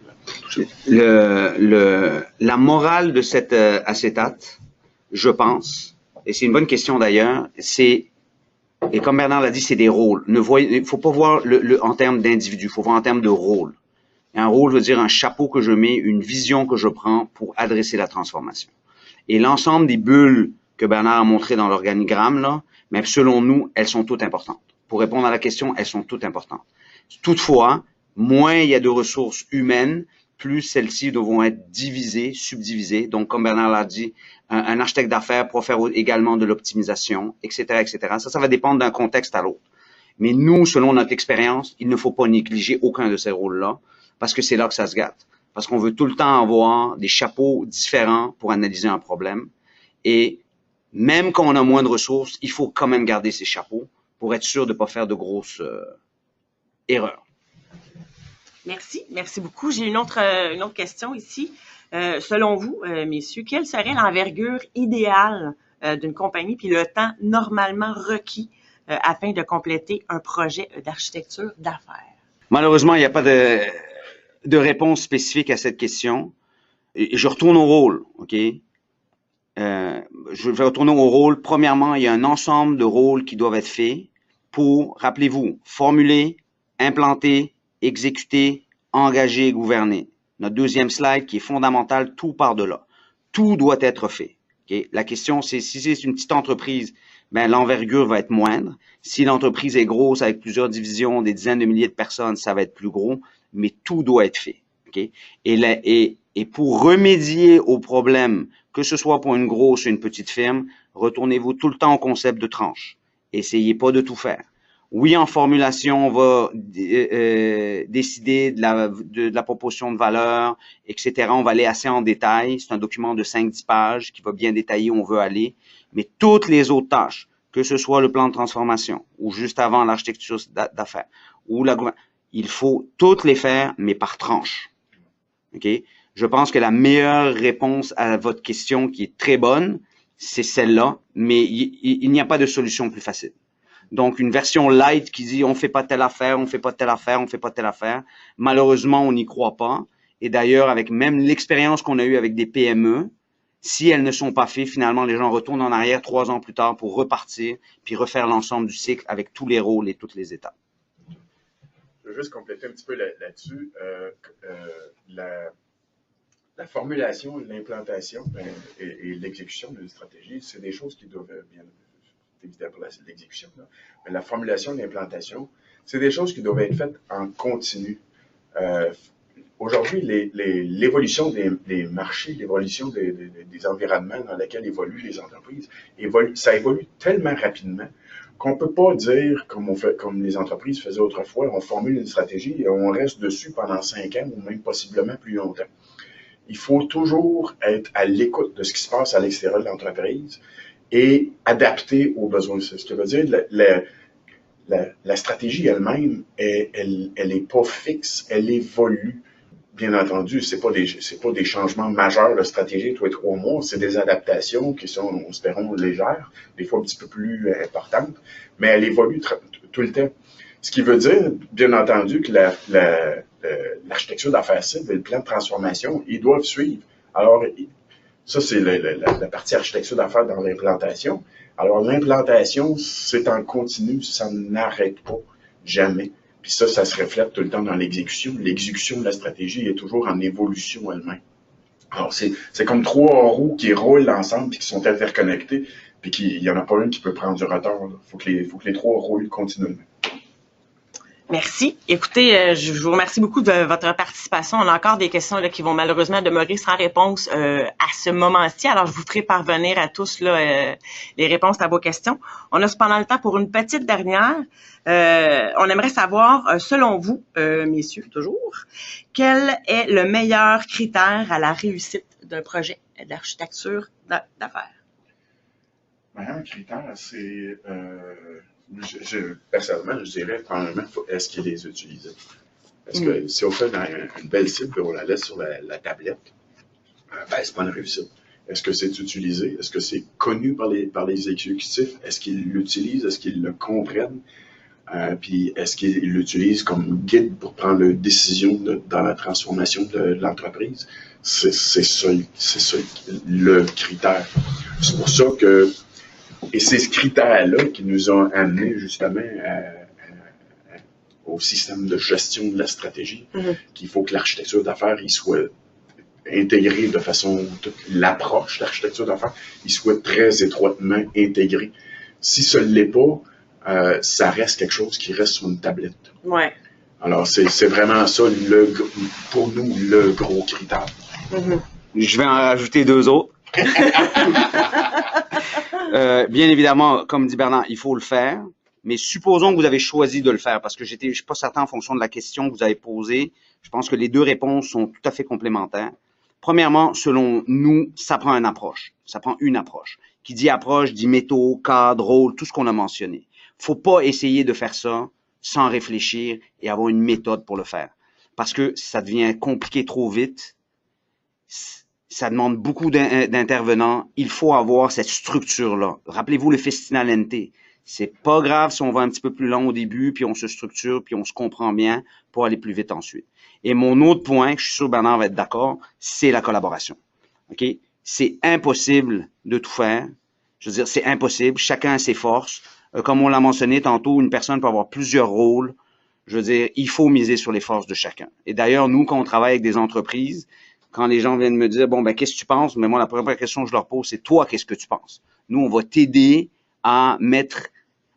La morale de cet acétate, je pense, et c'est une bonne question d'ailleurs, et comme Bernard l'a dit, c'est des rôles. Il ne faut pas voir en termes d'individu, il faut voir en termes de rôle. Un rôle veut dire un chapeau que je mets, une vision que je prends pour adresser la transformation. Et l'ensemble des bulles que Bernard a montrées dans l'organigramme, là, mais selon nous, elles sont toutes importantes. Pour répondre à la question, elles sont toutes importantes. Toutefois, moins il y a de ressources humaines, plus celles-ci devront être divisées, subdivisées. Donc, comme Bernard l'a dit, un architecte d'affaires pourra faire également de l'optimisation, etc., etc. Ça va dépendre d'un contexte à l'autre. Mais nous, selon notre expérience, il ne faut pas négliger aucun de ces rôles-là, parce que c'est là que ça se gâte. Parce qu'on veut tout le temps avoir des chapeaux différents pour analyser un problème. Et même quand on a moins de ressources, il faut quand même garder ces chapeaux pour être sûr de ne pas faire de grosses erreurs. Merci beaucoup. J'ai une autre question ici. Selon vous, messieurs, quelle serait l'envergure idéale d'une compagnie puis le temps normalement requis afin de compléter un projet d'architecture d'affaires? Malheureusement, il n'y a pas de réponse spécifique à cette question. Et je retourne au rôle, OK? Je vais retourner au rôle. Premièrement, il y a un ensemble de rôles qui doivent être faits pour, rappelez-vous, formuler, implanter, exécuter, engager et gouverner. Notre deuxième slide qui est fondamental, tout par de là. Tout doit être fait. Okay? La question, c'est si c'est une petite entreprise, ben l'envergure va être moindre. Si l'entreprise est grosse avec plusieurs divisions, des dizaines de milliers de personnes, ça va être plus gros, mais tout doit être fait. Okay? Et pour remédier au problème, que ce soit pour une grosse ou une petite firme, retournez-vous tout le temps au concept de tranche. Essayez pas de tout faire. Oui, en formulation, on va décider de la proposition de valeur, etc. On va aller assez en détail. C'est un document de 5-10 pages qui va bien détailler où on veut aller. Mais toutes les autres tâches, que ce soit le plan de transformation ou juste avant l'architecture d'affaires ou la gouvernance, il faut toutes les faire, mais par tranche. OK? Je pense que la meilleure réponse à votre question, qui est très bonne, c'est celle-là, mais il n'y a pas de solution plus facile. Donc, une version light qui dit on fait pas telle affaire, on fait pas telle affaire, on fait pas telle affaire. Malheureusement, on n'y croit pas. Et d'ailleurs, avec même l'expérience qu'on a eue avec des PME, si elles ne sont pas faites, finalement, les gens retournent en arrière 3 ans plus tard pour repartir puis refaire l'ensemble du cycle avec tous les rôles et toutes les étapes. Je veux juste compléter un petit peu là-dessus. La formulation, l'implantation et l'exécution d'une stratégie, c'est des choses qui doivent bien évidemment pour l'exécution. Mais la formulation et l'implantation, c'est des choses qui doivent être faites en continu. Aujourd'hui, l'évolution des marchés, l'évolution des environnements dans lesquels évoluent les entreprises, ça évolue tellement rapidement qu'on peut pas dire, comme les entreprises faisaient autrefois, on formule une stratégie et on reste dessus pendant 5 ans ou même possiblement plus longtemps. Il faut toujours être à l'écoute de ce qui se passe à l'extérieur de l'entreprise et adapter aux besoins. C'est ce qui veut dire la stratégie elle-même, elle est pas fixe, elle évolue. Bien entendu, c'est pas des changements majeurs de stratégie tous les 3 mois, c'est des adaptations qui sont, espérons, légères, des fois un petit peu plus importantes, mais elle évolue tout le temps. Ce qui veut dire, bien entendu, que l'architecture d'affaires cibles et le plan de transformation, ils doivent suivre. Alors, ça, c'est la partie architecture d'affaires dans l'implantation. Alors, l'implantation, c'est en continu, ça n'arrête pas, jamais. Puis ça se reflète tout le temps dans l'exécution. L'exécution de la stratégie est toujours en évolution elle-même. Alors, c'est comme 3 roues qui roulent ensemble puis qui sont interconnectées, puis il n'y en a pas une qui peut prendre du retard. Il faut que les 3 roulent continuellement. Merci. Écoutez, je vous remercie beaucoup de votre participation. On a encore des questions là, qui vont malheureusement demeurer sans réponse à ce moment-ci. Alors, je vous ferai parvenir à tous là, les réponses à vos questions. On a cependant le temps pour une petite dernière. On aimerait savoir, selon vous, messieurs, toujours, quel est le meilleur critère à la réussite d'un projet d'architecture d'affaires? Le meilleur critère, c'est... personnellement, je dirais, premièrement, est-ce qu'il les utilise? Parce que si on fait une belle cible et on la laisse sur la tablette, ben, c'est pas une réussite. Est-ce que c'est utilisé? Est-ce que c'est connu par les exécutifs? Est-ce qu'ils l'utilisent? Est-ce qu'ils le comprennent? Puis est-ce qu'ils l'utilisent comme guide pour prendre une décision dans la transformation de l'entreprise? C'est ça le critère. C'est pour ça que et c'est ce critère-là qui nous a amené justement au système de gestion de la stratégie, qu'il faut que l'architecture d'affaires il soit intégrée de façon, l'approche d'architecture d'affaires, il soit très étroitement intégré. Si ce ne l'est pas, ça reste quelque chose qui reste sur une tablette. Ouais. Alors, c'est vraiment ça, pour nous, le gros critère. Je vais en rajouter 2 autres. Bien évidemment, comme dit Bernard, il faut le faire, mais supposons que vous avez choisi de le faire, parce que je suis pas certain en fonction de la question que vous avez posée. Je pense que les 2 réponses sont tout à fait complémentaires. Premièrement, selon nous, ça prend une approche. Ça prend une approche. Qui dit approche, dit métaux, cadre, rôle, tout ce qu'on a mentionné. Faut pas essayer de faire ça sans réfléchir et avoir une méthode pour le faire. Parce que ça devient compliqué trop vite. Ça demande beaucoup d'intervenants. Il faut avoir cette structure-là. Rappelez-vous le festina lente. C'est pas grave si on va un petit peu plus long au début, puis on se structure, puis on se comprend bien pour aller plus vite ensuite. Et mon autre point, que je suis sûr que Bernard va être d'accord, c'est la collaboration. OK? C'est impossible de tout faire. Je veux dire, c'est impossible. Chacun a ses forces. Comme on l'a mentionné tantôt, une personne peut avoir plusieurs rôles. Je veux dire, il faut miser sur les forces de chacun. Et d'ailleurs, nous, quand on travaille avec des entreprises, quand les gens viennent me dire, bon, ben, qu'est-ce que tu penses? Mais moi, la première question que je leur pose, c'est toi, qu'est-ce que tu penses? Nous, on va t'aider à mettre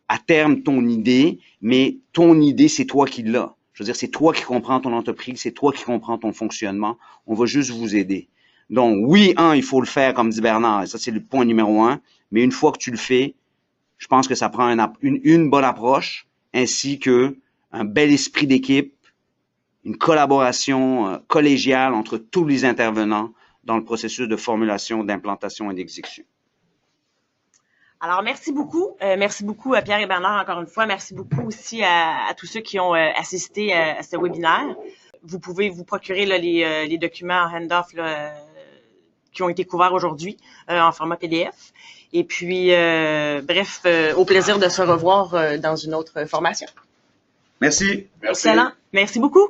à terme ton idée, mais ton idée, c'est toi qui l'as. Je veux dire, c'est toi qui comprends ton entreprise, c'est toi qui comprends ton fonctionnement. On va juste vous aider. Donc, oui, il faut le faire, comme dit Bernard, et ça, c'est le point numéro 1. Mais une fois que tu le fais, je pense que ça prend une bonne approche, ainsi que un bel esprit d'équipe, une collaboration collégiale entre tous les intervenants dans le processus de formulation, d'implantation et d'exécution. Alors, merci beaucoup. Merci beaucoup à Pierre et Bernard encore une fois. Merci beaucoup aussi à tous ceux qui ont assisté à ce webinaire. Vous pouvez vous procurer là, les documents en hand-off qui ont été couverts aujourd'hui en format PDF. Et puis, bref, au plaisir de se revoir dans une autre formation. Merci. Excellent. Merci beaucoup.